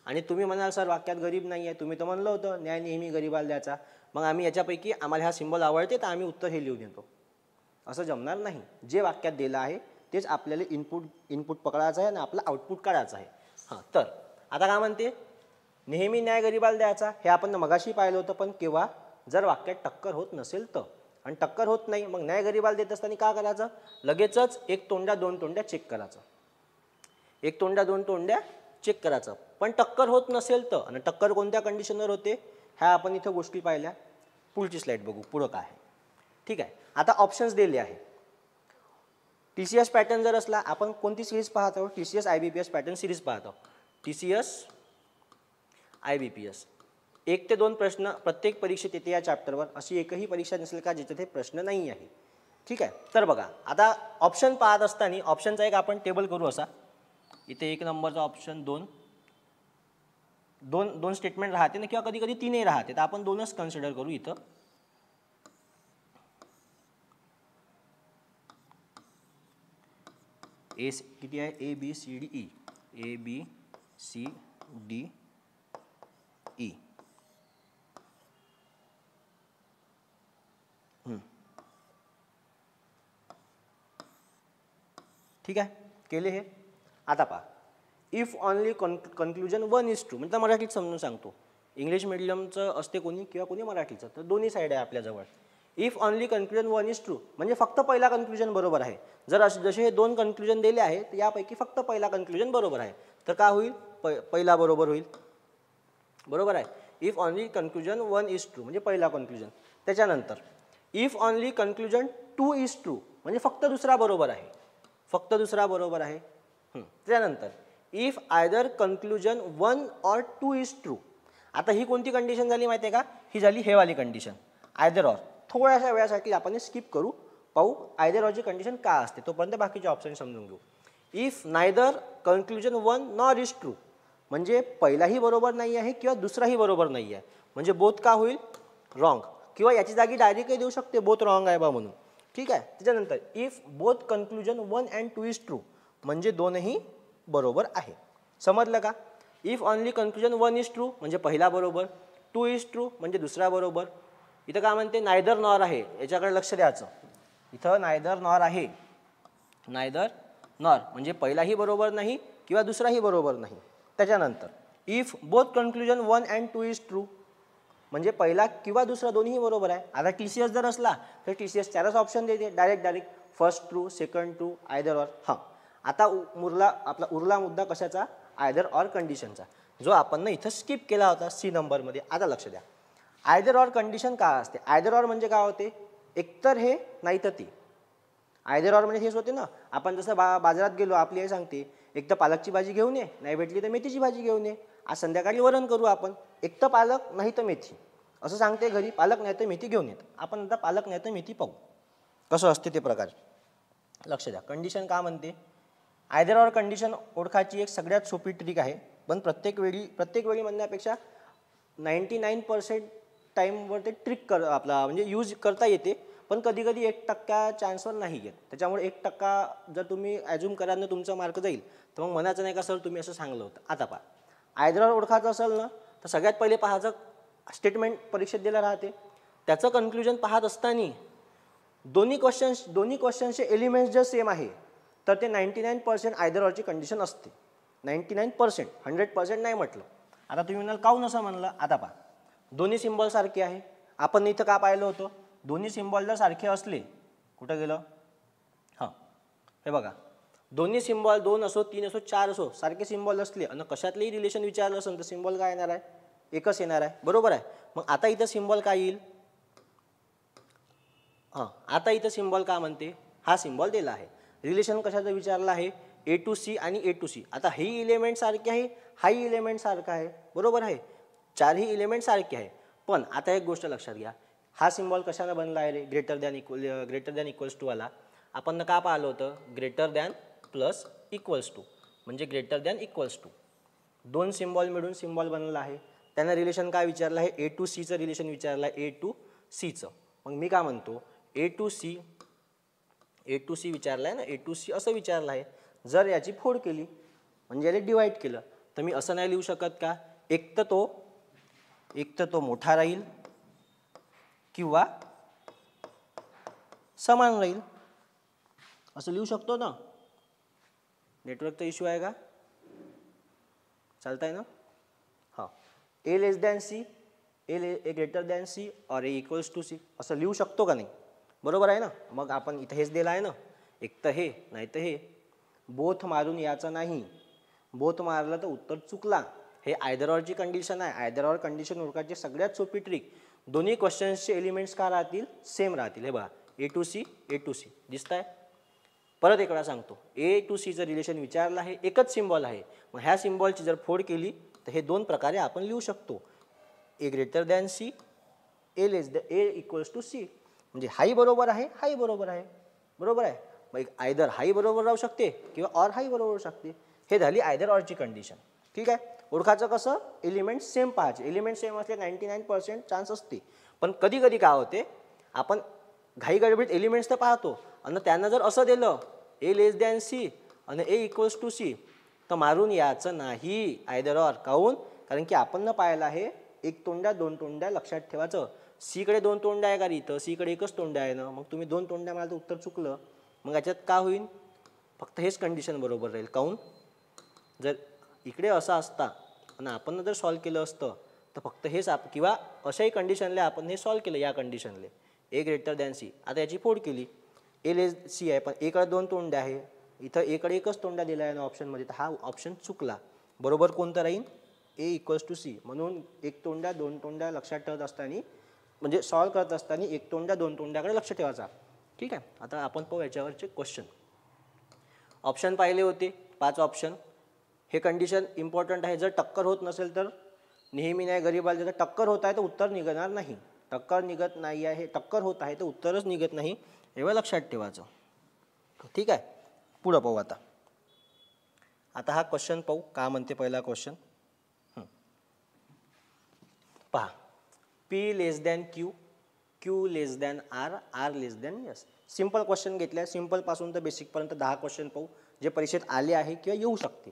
A: आणि तुम्ही म्हणाल सर वाक्यात गरीब नाही आहे, तुम्ही तर म्हणलं होतं न्याय नेहमी गरीबाला द्यायचा, मग आम्ही याच्यापैकी आम्हाला हा सिम्बॉल आवडते तर आम्ही उत्तर हे लिहून देतो. असं जमणार नाही. जे वाक्यात दिलं आहे तेच आपल्याला इनपुट पकडायचं आहे आणि आपलं आउटपुट काढायचं आहे. हां, तर आता काय म्हणते? नेहमी न्याय गरीबाला द्यायचा. हे आपण मगाशी पाहिलं होतं, पण केव्हा? जर वाक्यात टक्कर होत नसेल तर. आणि टक्कर होत नाही, मग न्याय गरीबाला देत असताना काय करायचं? लगेचच 1 तोंड्या 2 तोंड्या चेक करायचं. 1 तोंड्या 2 तोंड्या चेक करायचं. पण टक्कर होत नसेल तर, आणि टक्कर कोणत्या कंडिशनवर होते ह्या आपण इथं गोष्टी पाहिल्या. पुढची स्लाईड बघू, पुढं काय आहे. ठीक आहे. आता ऑप्शन्स दिले आहे. TCS पॅटर्न जर असला, आपण कोणती सिरीज पाहत आहोत? TCS IBPS पॅटर्न सिरीज पाहत आहोत. TCS IBPS 1 ते 2 प्रश्न प्रत्येक परीक्षेत येते या चॅप्टरवर. अशी एकही परीक्षा नसेल का ज्याच्यात हे प्रश्न नाही आहे. ठीक आहे. तर बघा, आता ऑप्शन पाहत असताना ऑप्शनचा एक आपण टेबल करू. असा इथे 1 नंबरचा ऑप्शन 2 स्टेटमेंट राहते ना, किंवा कधी कधी 3ही राहते, तर आपण 2च कन्सिडर करू इथं. किती आहे? ABCDE ABCDE. ठीक आहे, केले हे. आता पहा, if only conclusion 1 is true, म्हणजे मराठीत समजून सांगतो. इंग्लिश मिडियमचं असते कोणी किंवा कोणी मराठीचं, तर दोन्ही साईड आहे आपल्याजवळ. If only conclusion 1 is true म्हणजे फक्त पहिला कन्क्लुजन बरोबर आहे. जर जसे हे 2 कन्क्लुजन दिले आहेत, यापैकी फक्त पहिला कन्क्लुजन बरोबर आहे, तर काय होईल? पहिला बरोबर होईल. बरोबर आहे. If only conclusion 1 is true म्हणजे पहिला कन्क्लुजन. त्याच्यानंतर if only conclusion 2 is true म्हणजे फक्त दुसरा बरोबर आहे, फक्त दुसरा बरोबर आहे. त्यानंतर if either conclusion 1 or 2 is true. आता ही कोणती कंडिशन झाली माहिती आहे का? ही झाली हे वाली कंडिशन, आयदर ऑर. थोड्याशा वेळासाठी आपण स्किप करू, पाहू आयदर ऑरची कंडिशन काय असते, तोपर्यंत बाकीचे ऑप्शन समजून घेऊ. If neither conclusion 1 nor is true म्हणजे पहिलाही बरोबर नाही आहे किंवा दुसराही बरोबर नाही आहे, म्हणजे बोथ का होईल? रॉंग. किंवा याची जागी डायरेक्टही देऊ शकते बोथ रॉंग आहे बा म्हणून. ठीक आहे. त्याच्यानंतर if both conclusion 1 and 2 is true म्हणजे दोनही बरोबर आहे. समजलं का? If only conclusion 1 is true म्हणजे पहिला बरोबर, 2 is true म्हणजे दुसरा बरोबर. इथं काय म्हणते? नायदर नॉर आहे, याच्याकडे लक्ष द्यायचं. इथं नायदर नॉर आहे, नायदर नॉर म्हणजे पहिलाही बरोबर नाही किंवा दुसराही बरोबर नाही. त्याच्यानंतर if both conclusion 1 and 2 is true म्हणजे पहिला किंवा दुसरा दोन्ही बरोबर आहे. आता TCS जर असला तर TCS 4च ऑप्शन देते direct, first true, second true, either or. हां, आता उरला मुद्दा कशाचा? आयदर ऑर कंडिशनचा, जो आपण इथं स्किप केला होता C नंबरमध्ये. आता लक्ष द्या, आयदर ऑर कंडिशन का असते? आयदर ऑर म्हणजे काय होते? एकतर हे नाही तर ते. आयदर ऑर म्हणजे हेच होते ना, आपण जसं बाजारात गेलो, आपली आई सांगते एक तर पालकची भाजी घेऊन ये, नाही भेटली तर मेथीची भाजी घेऊन ये, आज संध्याकाळी वरण करू आपण, एक तर पालक नाही तर मेथी असं सांगते घरी, पालक नाही तर मेथी घेऊन येत. आपण आता पालक नाही तर मेथी पाहू कसं असते ते प्रकार. लक्ष द्या. कंडिशन का म्हणते? आयदर ऑर कंडिशन ओळखायची एक सगळ्यात सोपी ट्रिक आहे, पण प्रत्येक वेळी म्हणण्यापेक्षा 99% टाईमवर ते ट्रिक आपला म्हणजे यूज करता येते, पण कधी कधी 1% चान्सवर नाही येत. त्याच्यामुळे 1% जर तुम्ही ॲज्युम कराल ना तुमचा मार्क जाईल, तर मग म्हणायचं नाही का सर तुम्ही असं सांगलं होतं. आता पहा, आयदर ऑर ओळखायचं असेल ना तर सगळ्यात पहिले पाहायचं स्टेटमेंट परीक्षेत दिलं राहते, त्याचं कन्क्ल्युजन पाहत असताना दोन्ही क्वेश्चन्सचे एलिमेंट्स जर सेम आहे तर ते 99% आयदर ऑरची कंडिशन असते. 99%, 100% नाही म्हटलं. आता तुम्ही म्हणाल काहून असं म्हणलं? आता पहा, दोन्ही सिम्बॉल सारखे आहे. आपण इथं का पाहिलं होतं? दोन्ही सिम्बॉल जर सारखे असले, कुठं गेलं? हां, हे बघा, दोन्ही सिम्बॉल 2 असो 3 असो 4 असो सारखे सिम्बॉल असले आणि कशातलेही रिलेशन विचारलं असेल तर सिम्बॉल काय येणार आहे? एकच येणार आहे, बरोबर आहे. मग आता इथं सिम्बॉल काय येईल? हां, आता इथं सिम्बॉल का म्हणते? हा सिम्बॉल दिला आहे. रिलेशन कशाचं विचारलं आहे? ए टू सी आणि ए टू सी. आता ही इलेमेंट सारखे आहे, हाही इलेमेंट सारखा आहे, बरोबर आहे. चारही इलेमेंट सारखे आहे. पण आता एक गोष्ट लक्षात घ्या, हा सिम्बॉल कशानं बनला आहे रे? ग्रेटर दॅन इक्वल्स टू वाला. आपण का पाहिलं होतं? Greater than plus equals to म्हणजे ग्रेटर दॅन इक्वल्स टू. दोन सिम्बॉल मिळून सिम्बॉल बनलेला आहे. त्यांना रिलेशन काय विचारलं आहे? ए टू सीचं रिलेशन विचारलं आहे, ए टू सीचं. मग मी काय म्हणतो? ए टू सी विचारलं आहे ना, ए टू सी असं विचारलं आहे. जर याची फोड केली म्हणजे याला डिवाईड केलं तर मी असं नाही लिहू शकत का? एक तर तो मोठा राहील किंवा समान राहील असं लिहू शकतो ना. नेटवर्कचा इश्यू आहे का? चालतंय ना? हां, ए लेस दॅन सी, ए ग्रेटर दॅन सी और ए इक्वल्स टू सी असं लिहू शकतो का नाही? बरोबर आहे ना. मग आपण इथं हेच दिलं आहे ना, एक तर हे नाही तर हे. बोथ मारून याचं नाही, बोथ मारलं तर उत्तर चुकला. हे आयदर ऑरची कंडिशन आहे. आयदर ऑर कंडिशन ओळखायची सगळ्यात सोपी ट्रिक, दोन्ही क्वेश्चन्सचे एलिमेंट्स का राहतील? सेम राहतील. हे बघा, ए टू सी दिसत आहे. परत एक वेळा सांगतो, ए टू सीचं रिलेशन विचारलं आहे, एकच सिम्बॉल आहे. मग ह्या सिम्बॉलची जर फोड केली तर हे दोन प्रकारे आपण लिहू शकतो. A greater than C, A equals to C. म्हणजे हाही बरोबर आहे, हाही बरोबर आहे, बरोबर आहे. मग आयदर हाही बरोबर राहू शकते किंवा ऑर हाही बरोबर राहू शकते. हे झाली आयदर ऑरची कंडिशन. ठीक आहे. ओळखायचं कसं? एलिमेंट सेम पाहायचे. एलिमेंट सेम असले 99% चान्स असते. पण कधी कधी काय होते, आपण घाई गडबडीत एलिमेंट्स तर पाहतो आणि त्यांना जर असं दिलं ए लेस दॅन सी आणि ए इक्वल्स टू सी तर मारून याचं नाही आयदर ऑर. काहून? कारण की आपण न पाहिलं आहे एक तोंड्या दोन तोंड्या. लक्षात ठेवायचं, सीकडे दोन तोंड्या आहे का इथं? सीकडे एकच तोंड्या आहे ना. मग तुम्ही दोन तोंड्या मला तर उत्तर चुकलं. मग याच्यात का होईल? फक्त हेच कंडिशन बरोबर राहील. काहून? जर इकडे असं असता आणि आपण जर सॉल्व केलं असतं तर फक्त हेच किंवा अशाही कंडिशनला आपण हे सॉल्व केलं, या कंडिशनले ए ग्रेटर दॅन सी. आता याची फोड केली, ए लेस सी आहे पण एकडे दोन तोंड्या आहे, इथं एकडे एकच तोंड्या दिला आहे ना ऑप्शनमध्ये, तर हा ऑप्शन चुकला. बरोबर कोणतं राहील? ए इक्वल्स टू सी. म्हणून एक तोंड्या दोन तोंड्या लक्षात ठेवत असताना म्हणजे सॉल्व करत असताना एक तोंड्या दोन तोंड्याकडे लक्ष ठेवायचा. ठीक आहे. आता आपण पाहू याच्यावरचे क्वेश्चन. ऑप्शन पाहिले होते 5 ऑप्शन. हे कंडिशन इम्पॉर्टंट आहे. जर टक्कर होत नसेल तर नेहमी नाही गरीबाला, जर टक्कर होत आहे तर उत्तर निघणार नाही. टक्कर निघत नाही आहे, टक्कर होत आहे तर उत्तरच निघत नाही, एवढं लक्षात ठेवायचं. ठीक आहे. पुढं पाहू आता. आता हा क्वेश्चन पाहू का म्हणते. पहिला क्वेश्चन पहा, P less than Q, Q लेस दॅन आर, आर लेस दॅन एस. सिंपल क्वेश्चन घेतल्या. सिंपलपासून तर बेसिकपर्यंत 10 क्वेश्चन पाहू जे परीक्षेत आले आहे किंवा येऊ शकते.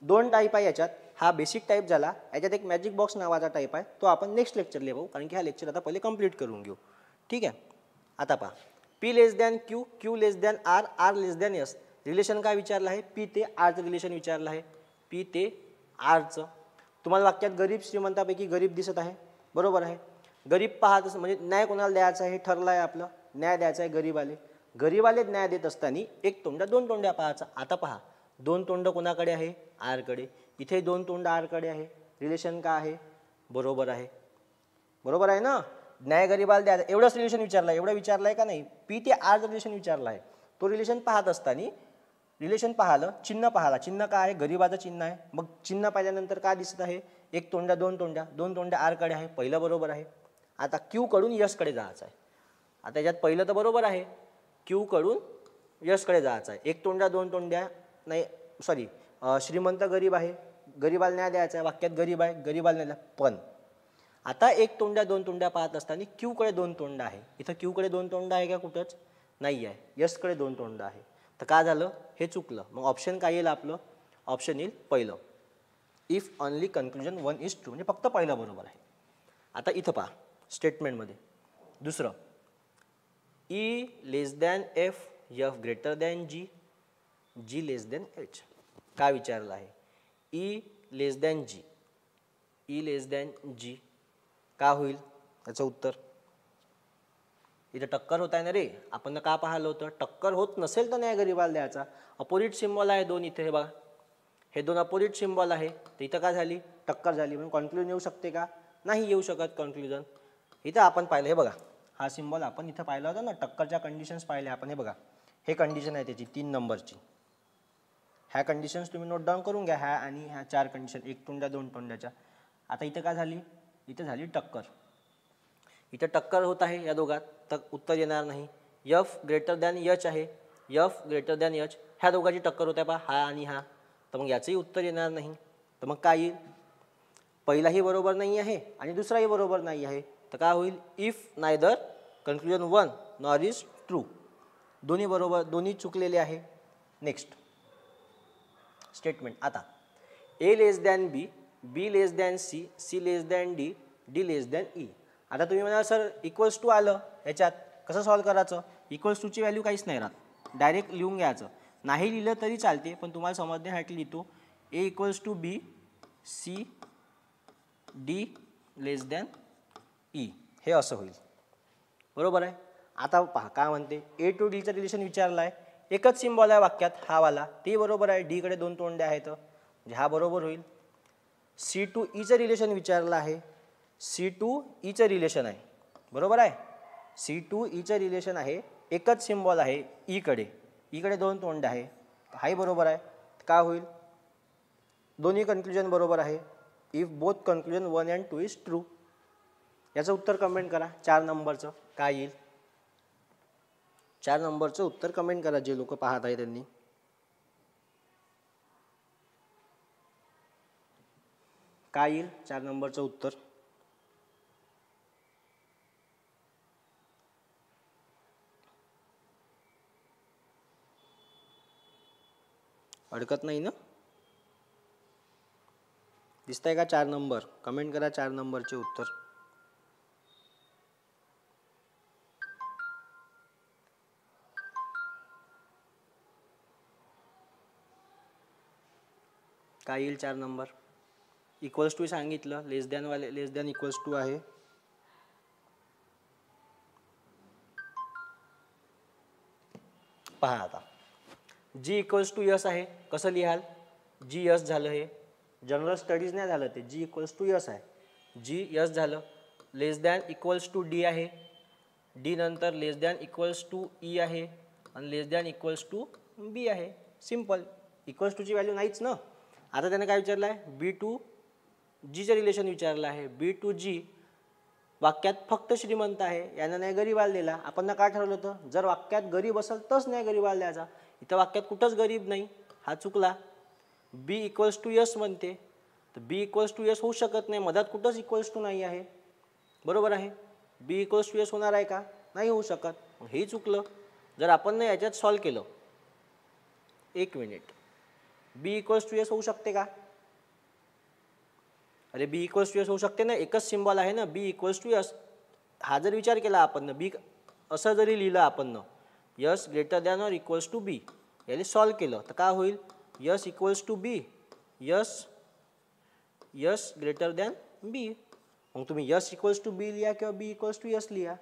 A: 2 टाईप आहे याच्यात. हा बेसिक टाईप झाला. याच्यात एक मॅजिक बॉक्स नावाचा टाईप आहे, तो आपण नेक्स्ट लेक्चरला पाहू, कारण की हा लेक्चर आता पहिले कंप्लीट करून घेऊ. ठीक आहे. आता पहा, P less than Q, Q लेस दॅन आर, आर लेस दॅन एस. रिलेशन काय विचारलं आहे? पी ते आरचं रिलेशन विचारलं आहे. पी ते आरचं. तुम्हाला वाक्यात गरीब श्रीमंतापैकी गरीब दिसत आहे, बरोबर आहे. गरीब पाहत म्हणजे न्याय कोणाला द्यायचा आहे? ठरलं आहे आपलं, न्याय द्यायचा आहे गरीबाले. गरीबाले न्याय देत असताना एक तोंड्या दोन तोंड्या पाहायचा. आता पहा, दोन तोंड कोणाकडे आहे? आरकडे. इथे दोन तोंड आरकडे आहे. रिलेशन काय आहे? बरोबर आहे. बरोबर आहे ना. न्याय गरिबाला द्यायचा एवढंच रिलेशन विचारलं आहे. एवढं विचारलं आहे का नाही. पी ते आर रिलेशन विचारलं आहे. तो रिलेशन पाहत असताना रिलेशन पाहिलं, चिन्ह पाहिला. चिन्ह काय आहे, गरिबाचं चिन्ह आहे. मग चिन्ह पाहिल्यानंतर काय दिसत आहे, एक तोंड्या दोन तोंड्या, दोन तोंड्या आरकडे आहे. पहिलं बरोबर आहे. आता क्यू कडून यशकडे जायचं आहे. आता याच्यात पहिलं तर बरोबर आहे, क्यू कडून यशकडे जायचं आहे. एक तोंड्या दोन तोंड्या नाही, सॉरी, श्रीमंत गरीब आहे, गरीबाला न्याय द्यायचा आहे. वाक्यात गरीब आहे, गरीबाला न्याय. पण आता एक तोंड्या दोन तोंड्या पाहत असताना क्यूकडे दोन तोंड आहे. इथं क्यूकडे दोन तोंड आहे का, कुठंच नाही आहे. यशकडे दोन तोंड आहे. तर काय झालं, हे चुकलं. मग ऑप्शन काय येईल आपलं, ऑप्शन येईल पहिलं, if only conclusion 1 is true, म्हणजे फक्त पहिलं बरोबर आहे. आता इथं पहा स्टेटमेंटमध्ये दुसरं, E less than F, F greater than G, G less than H. काय विचारलं आहे, E less than G, E less than G का होईल, याचं उत्तर. इथं टक्कर होत आहे ना रे, आपण का पाहिलं होतं, टक्कर होत नसेल तर न्याय गरिबाला द्यायचा. अपोजिट सिम्बॉल आहे दोन इथे, हे बघा हे दोन अपोजिट सिम्बॉल आहे. तर इथं काय झाली, टक्कर झाली. म्हणून कॉन्क्लुजन येऊ शकते का, नाही येऊ शकत कॉन्क्लुजन. इथं आपण पाहिलं, हे बघा हा सिम्बॉल आपण इथं पाहिला होता ना, टक्करच्या कंडिशन्स पाहिल्या आपण. हे बघा हे कंडिशन आहे त्याची 3 नंबरची. ह्या कंडिशन्स तुम्ही नोट डाऊन करून घ्या, ह्या आणि ह्या 4 कंडिशन, एक तोंड्या दोन तोंड्याच्या. आता इथं काय झाली, इथं झाली टक्कर. इथं टक्कर होत आहे या दोघात, तर उत्तर येणार नाही. एफ ग्रेटर दॅन एच आहे, एफ ग्रेटर दॅन एच, ह्या दोघांची टक्कर होत आहे पहा, हा आणि हा. तर मग याचंही उत्तर येणार नाही. तर मग काय येईल, पहिलाही बरोबर नाही आहे आणि दुसराही बरोबर नाही आहे. तर काय होईल, if neither conclusion 1 nor is true, दोन्ही बरोबर, दोन्ही चुकलेले आहे. Next statement. आता A less than B, B less than C, C less than D, D less than E. आता तुम्ही म्हणाल सर इक्वल्स टू आलं, याच्यात कसं सॉल्व करायचं, इक्वल्स टूची व्हॅल्यू काहीच नाही राहत, डायरेक्ट लिहून घ्यायचं. नाही लिहिलं तरी चालते, पण तुम्हाला समजण्यासाठी लिहितो. A equals to B, C D less than E, हे असं होईल. बरोबर आहे. आता पहा काय म्हणते, ए टू डीचं रिलेशन विचारलं आहे, एकच सिम्बॉल आहे वाक्यात हा वाला, ते बरोबर आहे. डीकडे दोन तोंड्या आहेत, म्हणजे हा बरोबर होईल. सी टू ईचं रिलेशन विचारलं आहे, सी टू ईचं रिलेशन आहे, बरोबर आहे. सी टू ईचं रिलेशन आहे, एकच सिम्बॉल आहे ईकडे, ईकडे दोन तोंड आहे, हाही बरोबर आहे. काय होईल, दोन्ही कन्क्लुजन बरोबर आहे. If both conclusion 1 and 2 is true. याचं उत्तर कमेंट करा, 4 नंबरचं काय येईल. 4 नंबरचं उत्तर कमेंट करा जे लोक पाहत आहे त्यांनी. काय येईल 4 नंबरचं उत्तर. अडकत नाही ना, दिसतंय का 4 नंबर, कमेंट करा 4 नंबरचे उत्तर. काय येईल 4 नंबर. इक्वल्स टू सांगितलं, लेस दॅन वाले लेस दॅन इक्वल्स टू आहे. पहा आता जी इक्वल्स टू यस आहे, कसं लिहाल, जी यस झालं, हे जनरल स्टडीज नाही झालं, ते जी इक्वल्स टू यस आहे, जी यस झालं. लेस दॅन इक्वल्स टू डी आहे, डी नंतर लेस दॅन इक्वल्स टू ई आहे आणि लेस दॅन इक्वल्स टू बी आहे. सिम्पल, इक्वल्स टूची व्हॅल्यू नाहीच ना. आता त्याने काय विचारलं आहे, बी टू जीचं रिलेशन विचारलं आहे. बी टू जी वाक्यात फक्त श्रीमंत आहे, यानं न्याय गरीबाला दिला. आपण काय ठरवलं होतं, जर वाक्यात गरीब असेल तरच न्याय गरीबाला द्यायचा. इथं वाक्यात कुठंच गरीब नाही, हा चुकला. बी इक्वल्स टू यस म्हणते, तर बी इक्वल्स टू यस होऊ शकत नाही, मधात कुठंच इक्वल्स टू नाही आहे, बरोबर आहे. बी इक्वल्स टू यस होणार आहे का, नाही होऊ शकत. हे चुकलं. जर आपण याच्यात सॉल्व केलं, एक minute, B equals to S होऊ शकते का, अरे बी इक्वल्स टू यस होऊ शकते ना, एकच सिम्बॉल आहे ना, बी इक्वल्स टू यस. हा जर विचार केला आपण, बी असं जरी लिहिलं आपण, yes greater than or equals to B, याने सॉल्व केलं तर काय होईल, yes equals to B, yes yes greater than B. मग तुम्ही यस इक्वल्स टू बी लिहा किंवा बी इक्वल्स टू यस लिहा,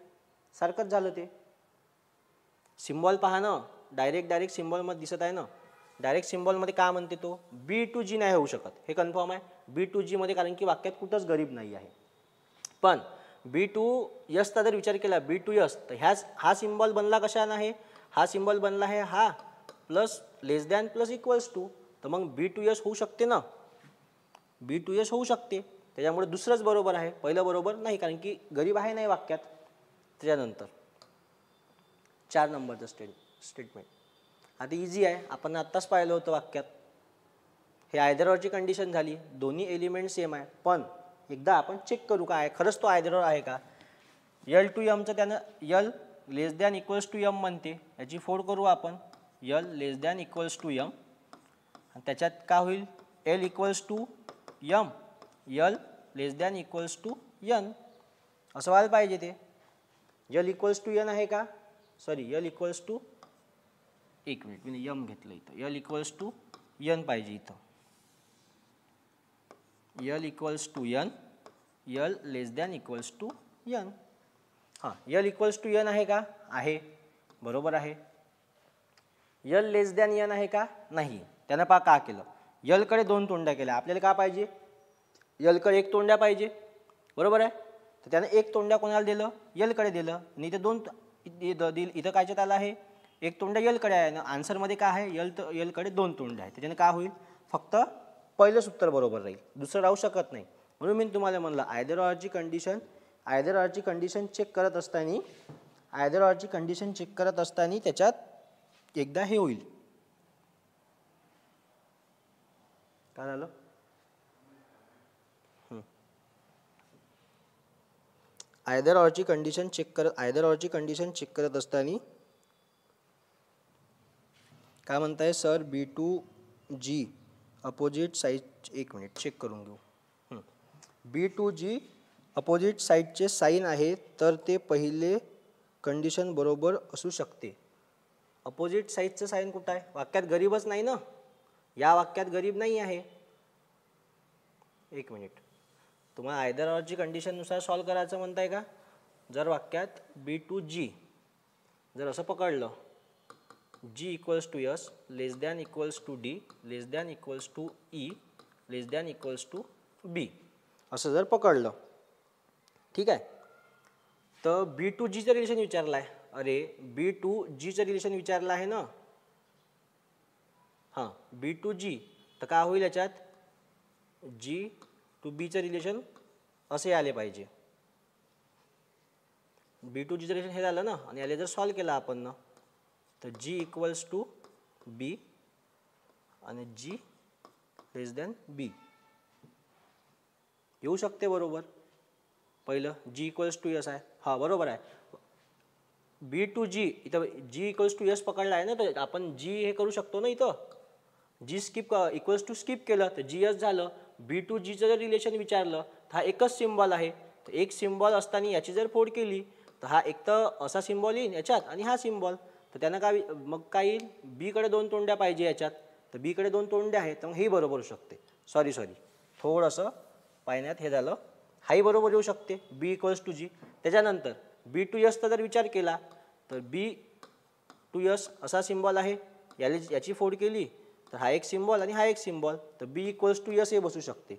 A: सारखंच झालं ते. सिम्बॉल पहा ना, डायरेक्ट सिम्बॉलमध्ये दिसत आहे ना. डायरेक्ट सिम्बॉलमध्ये काय म्हणते तो, बी टू जी नाही होऊ शकत, हे कन्फर्म आहे. बी टू जी मध्ये, कारण की वाक्यात कुठंच गरीब नाही आहे. पण B2S चा जर विचार केला B2S तर हा सिम्बॉल बनला कशाने आहे, हा सिम्बॉल बनला आहे हा plus less than plus equals to, तर मग B2S होऊ शकते ना, B2S होऊ शकते. त्याच्यामुळे दुसरंच बरोबर आहे, पहिलं बरोबर नाही कारण की गरीब आहे नाही वाक्यात. त्याच्यानंतर 4 नंबरचं स्टेटमेंट आता इझी आहे, आपण आत्ताच पाहिलं होतं वाक्यात. हे आयदर ऑरची कंडिशन झाली, दोन्ही एलिमेंट सेम आहे, पण एकदा आपण चेक करू काय खरंच तो आयदर ऑर आहे का. L टू एमचं त्यानं L less than equals to M म्हणते, याची फोड करू आपण L less than equals to M, आणि त्याच्यात का होईल L equals to M, L less than equals to N असं व्हायला पाहिजे. ते L इक्वल्स टू एन आहे का, सॉरी L इक्वल्स टू, एक मिनिट मी एम घेतलं इथं, L इक्वल्स टू एन पाहिजे इथं, L equals to N, L less than equals to N. हां L इक्वल्स टू एन आहे का, आहे बरोबर आहे. L लेस दॅन एन आहे का, नाही. त्यानं का केलं, L कडे 2 तोंड्या केल्या, आपल्याला का पाहिजे L कडे 1 तोंड्या पाहिजे बरोबर आहे. तर त्यानं 1 तोंड्या कोणाला दिलं, L कडे दिलं, आणि इथं 2 इथं कायच्यात आलं आहे 1 तोंड्या L कडे आहे ना, आन्सरमध्ये काय आहे L कडे 2 तोंड्या आहे. त्याच्याने काय होईल, फक्त पहिलंच उत्तर बरोबर राहील, दुसरं राहू शकत नाही. म्हणून मी तुम्हाला म्हणलं आयदर ऑरची कंडिशन चेक करत असताना त्याच्यात एकदा हे होईल, काय झालं, आयदर ऑरची कंडिशन चेक करत असताना काय म्हणताय सर, B2G अपोजिट साईड, एक मिनिट चेक करून घेऊ. B2G अपोजिट साईडचे साईन आहे, तर ते पहिले कंडिशन बरोबर असू शकते. अपोजिट साईडचं साईन कुठं आहे, वाक्यात गरीबच नाही ना, या वाक्यात गरीब नाही आहे. एक मिनिट, तुम्हाला आयदर ऑरची कंडिशननुसार सॉल्व करायचं म्हणताय का. जर वाक्यात B2G जर असं पकडलं, G equals to S less than equals to D less than equals to E less than equals to B असं जर पकडलं, ठीक आहे. तर B2Gचं रिलेशन विचारलं आहे, अरे B2Gचं रिलेशन विचारलं आहे ना, हां B2G, तर काय होईल याच्यात G टू Bचं रिलेशन असे आले पाहिजे. B2Gचं रिलेशन हे झालं ना, आणि याला जर सॉल्व केलं आपण ना, तर G इक्वल्स टू B आणि G लेस दॅन B येऊ शकते बरोबर. पहिलं G इक्वल्स टू S आहे, हां बरोबर आहे. B2G इथं G इक्वल्स टू S पकडला आहे ना, तर आपण G हे करू शकतो ना, इथं G इक्वल्स टू स्किप केलं तर GS झालं. B2Gचं जर रिलेशन विचारलं तर हा एकच सिम्बॉल आहे, तर एक सिम्बॉल असताना याची जर फोड केली तर हा एक तर असा सिम्बॉल येईल याच्यात, आणि हा सिम्बॉल, तर त्यानं मग काय येईल, B कडे 2 तोंड्या पाहिजे याच्यात, तर B कडे 2 तोंड्या आहेत, तर मग हे बरोबर होऊ शकते. सॉरी थोडंसं पाहण्यात हे झालं, हाही बरोबर येऊ शकते B इक्वल्स टू G. त्याच्यानंतर B2S जर विचार केला तर B2S असा सिम्बॉल आहे, याची फोड केली तर हा एक सिम्बॉल आणि हा एक सिम्बॉल, तर B इक्वल्स टू S हे बसू शकते,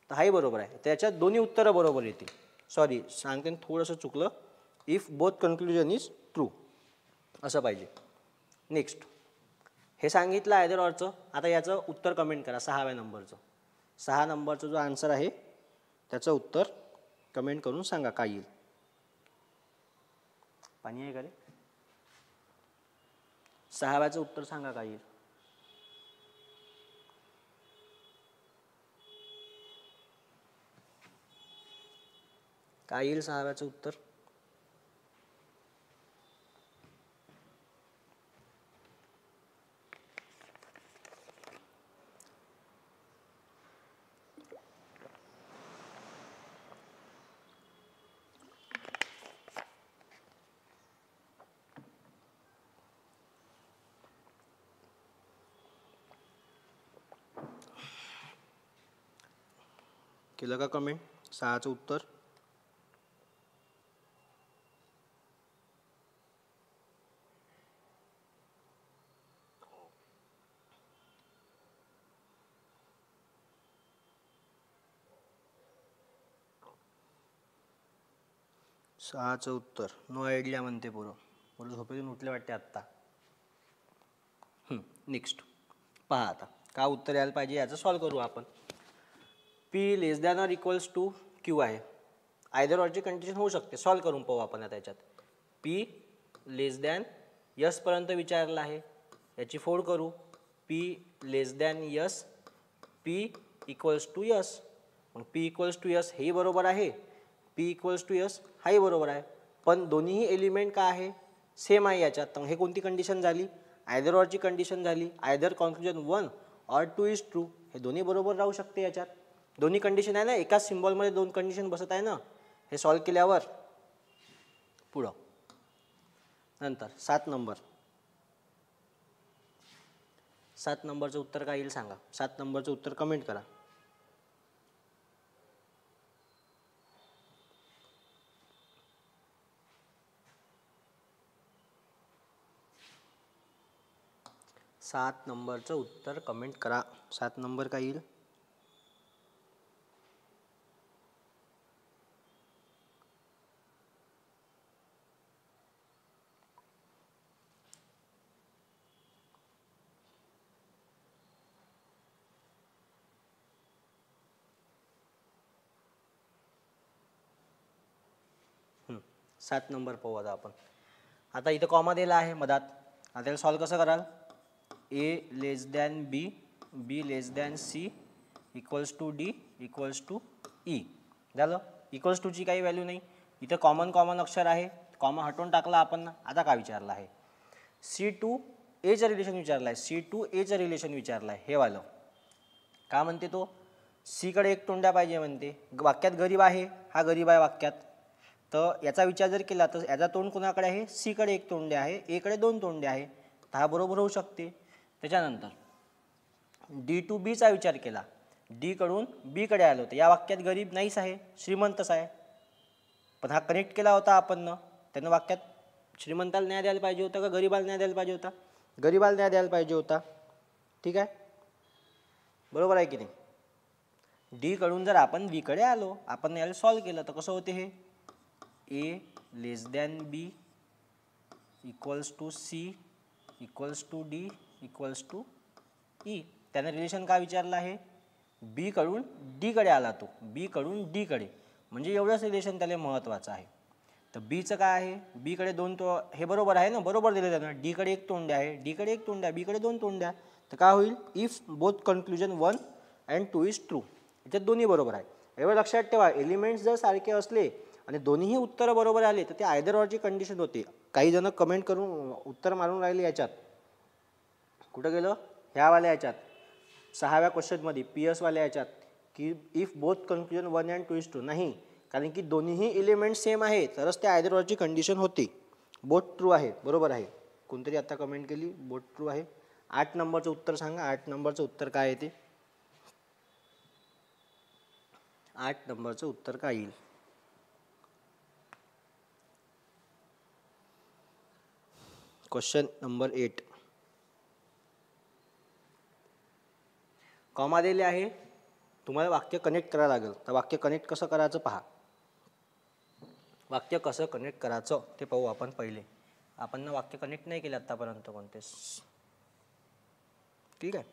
A: तर हाही बरोबर आहे. त्याच्यात दोन्ही उत्तरं बरोबर येतील. सॉरी सांगते थोडंसं चुकलं, if both conclusion is true असं पाहिजे. नेक्स्ट हे सांगितलं आयदर ऑरचं. आता याचं उत्तर कमेंट करा, 6व्या नंबरचं. 6 नंबरचा जो आन्सर आहे त्याचं उत्तर कमेंट करून सांगा काय येईल. पाणी आहे का रे, 6व्याचं उत्तर सांगा काय येईल. काय येईल 6व्याचं उत्तर. केलं का कमेंट 6चं उत्तर. 6चं उत्तर नो आयडिया म्हणते पोरं झोपेतून उठले वाटते आत्ता. नेक्स्ट पहा आता का उत्तर यायला पाहिजे याचं सॉल्व करू आपण. P less than or equals to Q आहे. आयदर ऑरची कंडिशन होऊ शकते. सॉल्व करून पाहू आपण आता याच्यात. पी लेस दॅन यस पर्यंत विचारलं आहे, याची फोड करू. P less than S, P equals to S. मग पी इक्वल्स टू यस हेही बरोबर आहे, पी इक्वल्स टू यस हाही बरोबर आहे. पण दोन्हीही एलिमेंट काय आहे, सेम आहे याच्यात. तर हे कोणती कंडिशन झाली, आयदर ऑरची कंडिशन झाली. Either conclusion 1 or 2 is true. हे दोन्ही बरोबर राहू शकते याच्यात. दोन्ही कंडिशन आहे ना, एकाच सिम्बॉलमध्ये दोन कंडिशन बसत आहे ना. हे सॉल्व केल्यावर पुढं नंतर 7 नंबर. 7 नंबरचं उत्तर काय येईल सांगा. 7 नंबरचं उत्तर कमेंट करा. सात नंबरचं उत्तर कमेंट करा. 7 नंबर काय येईल. सात नंबर पाहू आता आपण. आता इथं कॉमा दिला आहे मधात. आता त्याला सॉल्व कसं कराल. A less than B, B less than C, equals to D, equals to E. झालं. इक्वल्स टूची काही व्हॅल्यू नाही. इथं कॉमन अक्षर आहे, कॉमा हटवून टाकला आपण. आता काय विचारलं आहे, सी टू एचं रिलेशन विचारलं आहे. सी टू एचं रिलेशन विचारलं आहे. हे वालं का म्हणते तो, सीकडे एक तोंड्या पाहिजे म्हणते. वाक्यात गरीब आहे, हा गरीब आहे वाक्यात. तर याचा विचार जर केला तर याचा तोंड कोणाकडे आहे, सीकडे एक तोंडे आहे, एकडे दोन तोंडे आहे. तर हा बरोबर होऊ शकते. त्याच्यानंतर डी टू बीचा विचार केला, डीकडून बीकडे आलो तर या वाक्यात गरीब नाहीच आहे, श्रीमंतच आहे. पण हा कनेक्ट केला होता आपण ना, त्यानं वाक्यात श्रीमंताला न्याय द्यायला पाहिजे होता का गरीबाला न्याय द्यायला पाहिजे होता, गरीबाला न्याय द्यायला पाहिजे होता. ठीक आहे, बरोबर आहे की नाही. डीकडून जर आपण बीकडे आलो, आपण याला सॉल्व केलं तर कसं होते हे, A less than B equals to C equals to D equals to E. त्याने रिलेशन काय विचारलं आहे, बीकडून डीकडे आला तो, बीकडून डीकडे, म्हणजे एवढंच रिलेशन त्याला महत्त्वाचं आहे. तर बीचं काय आहे, बीकडे दोन तो, हे बरोबर आहे ना, बरोबर दिलं त्यानं. डीकडे एक तोंडे आहे, डीकडे एक तोंड आहे, बीकडे दोन तोंडे आहे. तर काय होईल, if both conclusion 1 and 2 is true. याच्यात दोन्ही बरोबर आहे. एवढं लक्षात ठेवा, एलिमेंट्स जर सारखे असले आणि दोन्हीही उत्तरं बरोबर आले तर ते आयदर ऑरची कंडिशन होते. काही जण कमेंट करून उत्तर मारून राहिले याच्यात. कुठं गेलं, ह्यावाल्या याच्यात 6व्या क्वेश्चनमध्ये पी एसवाल्या याच्यात, की if both conclusion 1 and 2 is true. नाही, कारण की दोन्हीही एलिमेंट सेम आहे तरच ते आयदर ऑरची कंडिशन होती. बोथ ट्रू आहे, बरोबर आहे. कोणतरी आता कमेंट केली बोथ ट्रू आहे. 8 नंबरचं उत्तर सांगा. 8 नंबरचं उत्तर काय आहे ते, 8 नंबरचं उत्तर काय येईल. Question number 8. कॉमा दिले आहे, तुम्हाला वाक्य कनेक्ट करावं लागेल. तर वाक्य कनेक्ट कसं करायचं पहा. वाक्य कसं कनेक्ट करायचं ते पाहू आपण पहिले. आपण वाक्य कनेक्ट नाही केलं आत्तापर्यंत कोणतेच. ठीक आहे,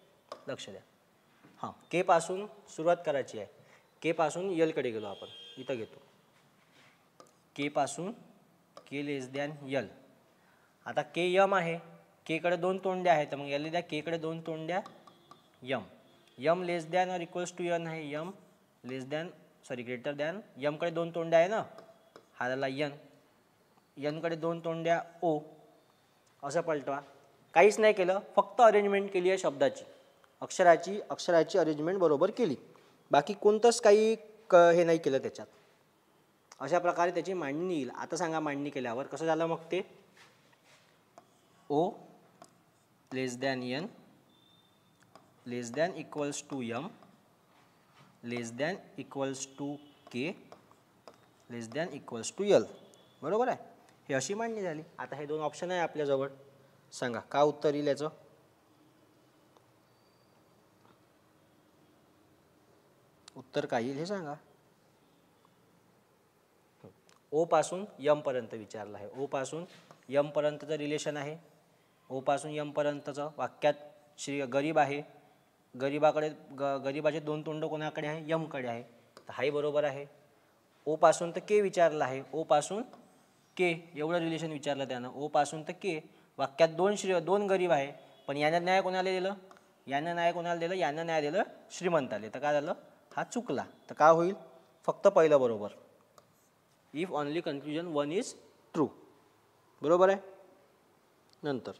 A: लक्ष द्या. हां, के पासून सुरुवात करायची आहे. के पासून यलकडे गेलो आपण. इथं घेतो के पासून, के लेस दॅन यल. आता के यम आहे, केकडे दोन तोंड्या आहेत, तर मग याला द्या केकडे दोन तोंड्या यम. यम लेस दॅन और इक्वल्स टू यन आहे. M less than, sorry greater than, यमकडे दोन तोंड्या आहे ना, हा झाला यन, यनकडे दोन तोंड्या ओ. असं पलटवा. काहीच नाही केलं, फक्त अरेंजमेंट केली आहे शब्दाची, अक्षराची अरेंजमेंट बरोबर केली. बाकी कोणतंच काही हे नाही केलं त्याच्यात. अशा प्रकारे त्याची मांडणी येईल. आता सांगा मांडणी केल्यावर कसं झालं मग ते, O less than N less than equals to M less than equals to K less than equals to L. बरोबर आहे, हे अशी मांडणी झाली. आता हे दोन ऑप्शन आहे आपल्याजवळ. सांगा का उत्तर येईल याचं. उत्तर काय येईल हे सांगा. ओ पासून यम पर्यंत विचारलं आहे. ओ पासून यम पर्यंतचं रिलेशन आहे. ओ पासून यम पर्यंतचं वाक्यात गरीब आहे. गरीबाचे दोन तोंड कोणाकडे आहे? यमकडे आहे. तर हाही बरोबर आहे. ओ पासून तर के विचारलं आहे. ओ पासून के एवढं रिलेशन विचारलं त्यानं. ओ पासून तर के वाक्यात दोन गरीब आहे, पण यानं न्याय कोणाला दिलं? यानं न्याय कोणाला दिलं? यानं न्याय दिलं श्रीमंताले. तर काय झालं? हा चुकला. तर काय होईल? फक्त पहिलं बरोबर. If only conclusion one is true. बरोबर आहे. नंतर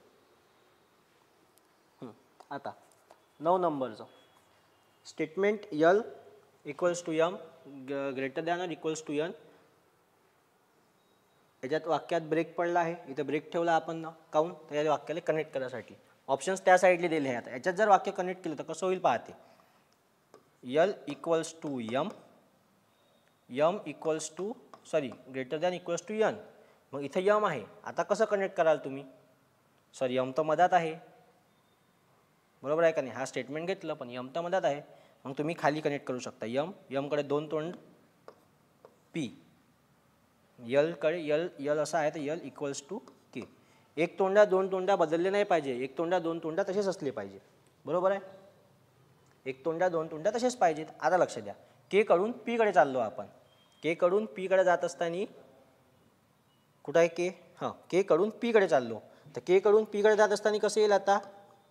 A: आता 9 नंबरचं statement L equals to M greater than or equals to N. याच्यात वाक्यात ब्रेक पडला आहे. इथं ब्रेक ठेवला आपण काऊन? तर या वाक्याला कनेक्ट करायसाठी. ऑप्शन्स त्या साईडले दिले आहे. आता याच्यात जर वाक्य कनेक्ट केलं तर कसं होईल पाहते. L equals to M, M equals to greater than equals to N. मग इथं यम आहे. आता कसं कनेक्ट कराल तुम्ही? यम तर मधात आहे. बरोबर आहे का नाही? हा स्टेटमेंट घेतलं, पण यम तर मधात आहे. मग तुम्ही खाली कनेक्ट करू शकता. यमकडे दोन तोंड पी, यल असा आहे, तर यल इक्वल्स टू के. एक तोंडा दोन तोंडा बदलले नाही पाहिजे. एक तोंडा दोन तोंडा तसेच असले पाहिजे. बरोबर आहे. एक तोंडा दोन तोंडा तसेच पाहिजेत. आता लक्ष द्या. के कडून पी कडे चाललो आपण. के कडून पी कडे जात असताना कुठं आहे के? के कडून पी कडे चाललो. तर के कडून पी कडे जात असताना कसं येईल आता?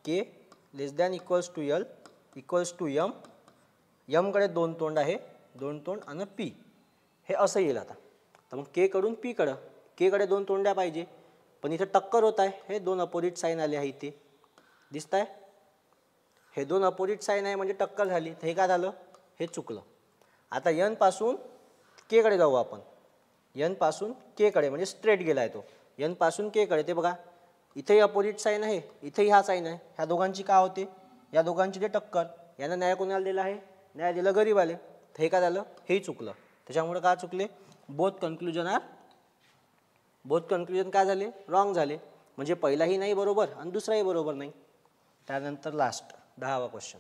A: K less than equals to L equals to M. यमकडे दोन तोंड आहे, दोन तोंड आणि पी, हे असं येईल आता. तर मग के कडून पी कडं, के कडे दोन तोंड्या पाहिजे, पण इथं टक्कर होत आहे. हे दोन अपोजिट साईन आले आहे. इथे दिसत आहे. हे दोन अपोजिट साईन आहे म्हणजे टक्कर झाली. तर हे काय झालं? हे चुकलं. आता यन पासून के कडे जाऊ आपण. यन पासून के कडे म्हणजे स्ट्रेट गेला आहे तो. यन पासून के कडे. ते बघा इथेही अपोजिट साईन आहे, इथेही हा साईन आहे. ह्या दोघांची काय होते? या दोघांची ते टक्कर. यानं न्याय कोणाला दिला आहे? न्याय दिला गरीबाले. तर हे काय झालं? हेही चुकलं. त्याच्यामुळे काय चुकले? बोथ कन्क्लुजन काय झाले? रॉंग झाले. म्हणजे पहिलाही नाही बरोबर आणि दुसराही बरोबर नाही. त्यानंतर लास्ट 10वा क्वेश्चन.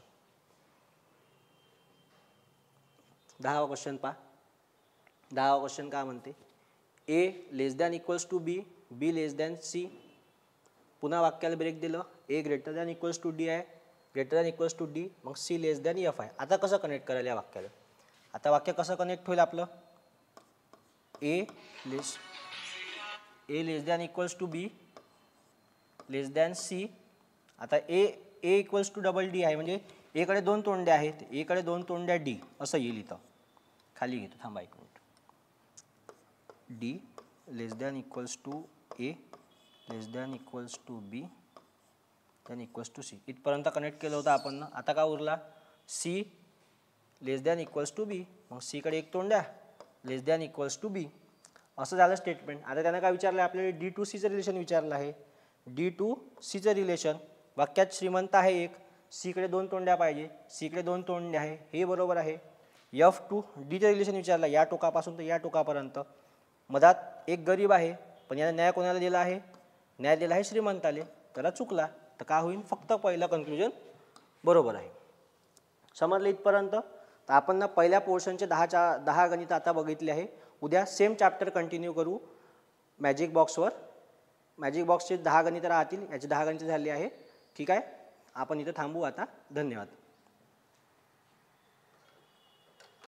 A: 10वा क्वेश्चन पहा. 10वा क्वेश्चन काय म्हणते? A less than equals to B, B less than C. पुन्हा वाक्याला ब्रेक दिलं. A greater than equals to D आहे, greater than equals to D. मग सी लेस दॅन एफ आहे. आता कसं कनेक्ट करायला या वाक्याला? आता वाक्य कसं कनेक्ट होईल आपलं? A less than equals to B less than C. आता A equals to double D आहे, म्हणजे ए कडे दोन तोंड्या आहेत, ए कडे दोन तोंड्या डी असं येईल. इथं खाली घेतो, थांबा एक minute. D less than equals to A less than equals to B than equals to C. इथपर्यंत कनेक्ट केलं होतं आपण. आता काय उरला? C less than equals to B. मग सी कडे एक तोंड्या less than equals to B. असं झालं स्टेटमेंट. आता त्यानं काय विचारलं? आपल्याला डी टू सीचं रिलेशन विचारलं आहे. डी टू सीचं रिलेशन वाक्यात श्रीमंत आहे एक, सी कडे दोन तोंड्या पाहिजे, सी कडे दोन तोंड्या आहे, हे बरोबर आहे. एफ टू डीचं रिलेशन विचारलं या टोकापासून तर या टोकापर्यंत. मधात एक गरीब आहे, पण यानं न्याय कोणाला दिला आहे? न्याय दिला आहे श्रीमंताले. त्याला चुकला. तर काय होईल? फक्त पहिलं कन्क्लुजन बरोबर आहे. समजलं इथपर्यंत? तर आपण ना पहिल्या पोर्शनचे 10 गणित आता बघितले आहे. उद्या सेम चॅप्टर कंटिन्यू करू मॅजिक बॉक्सवर. मॅजिक बॉक्सचे 10 गणितं राहतील. याचे 10 गणितं झाली आहे. ठीक आहे. आपण इथं थांबू आता. धन्यवाद.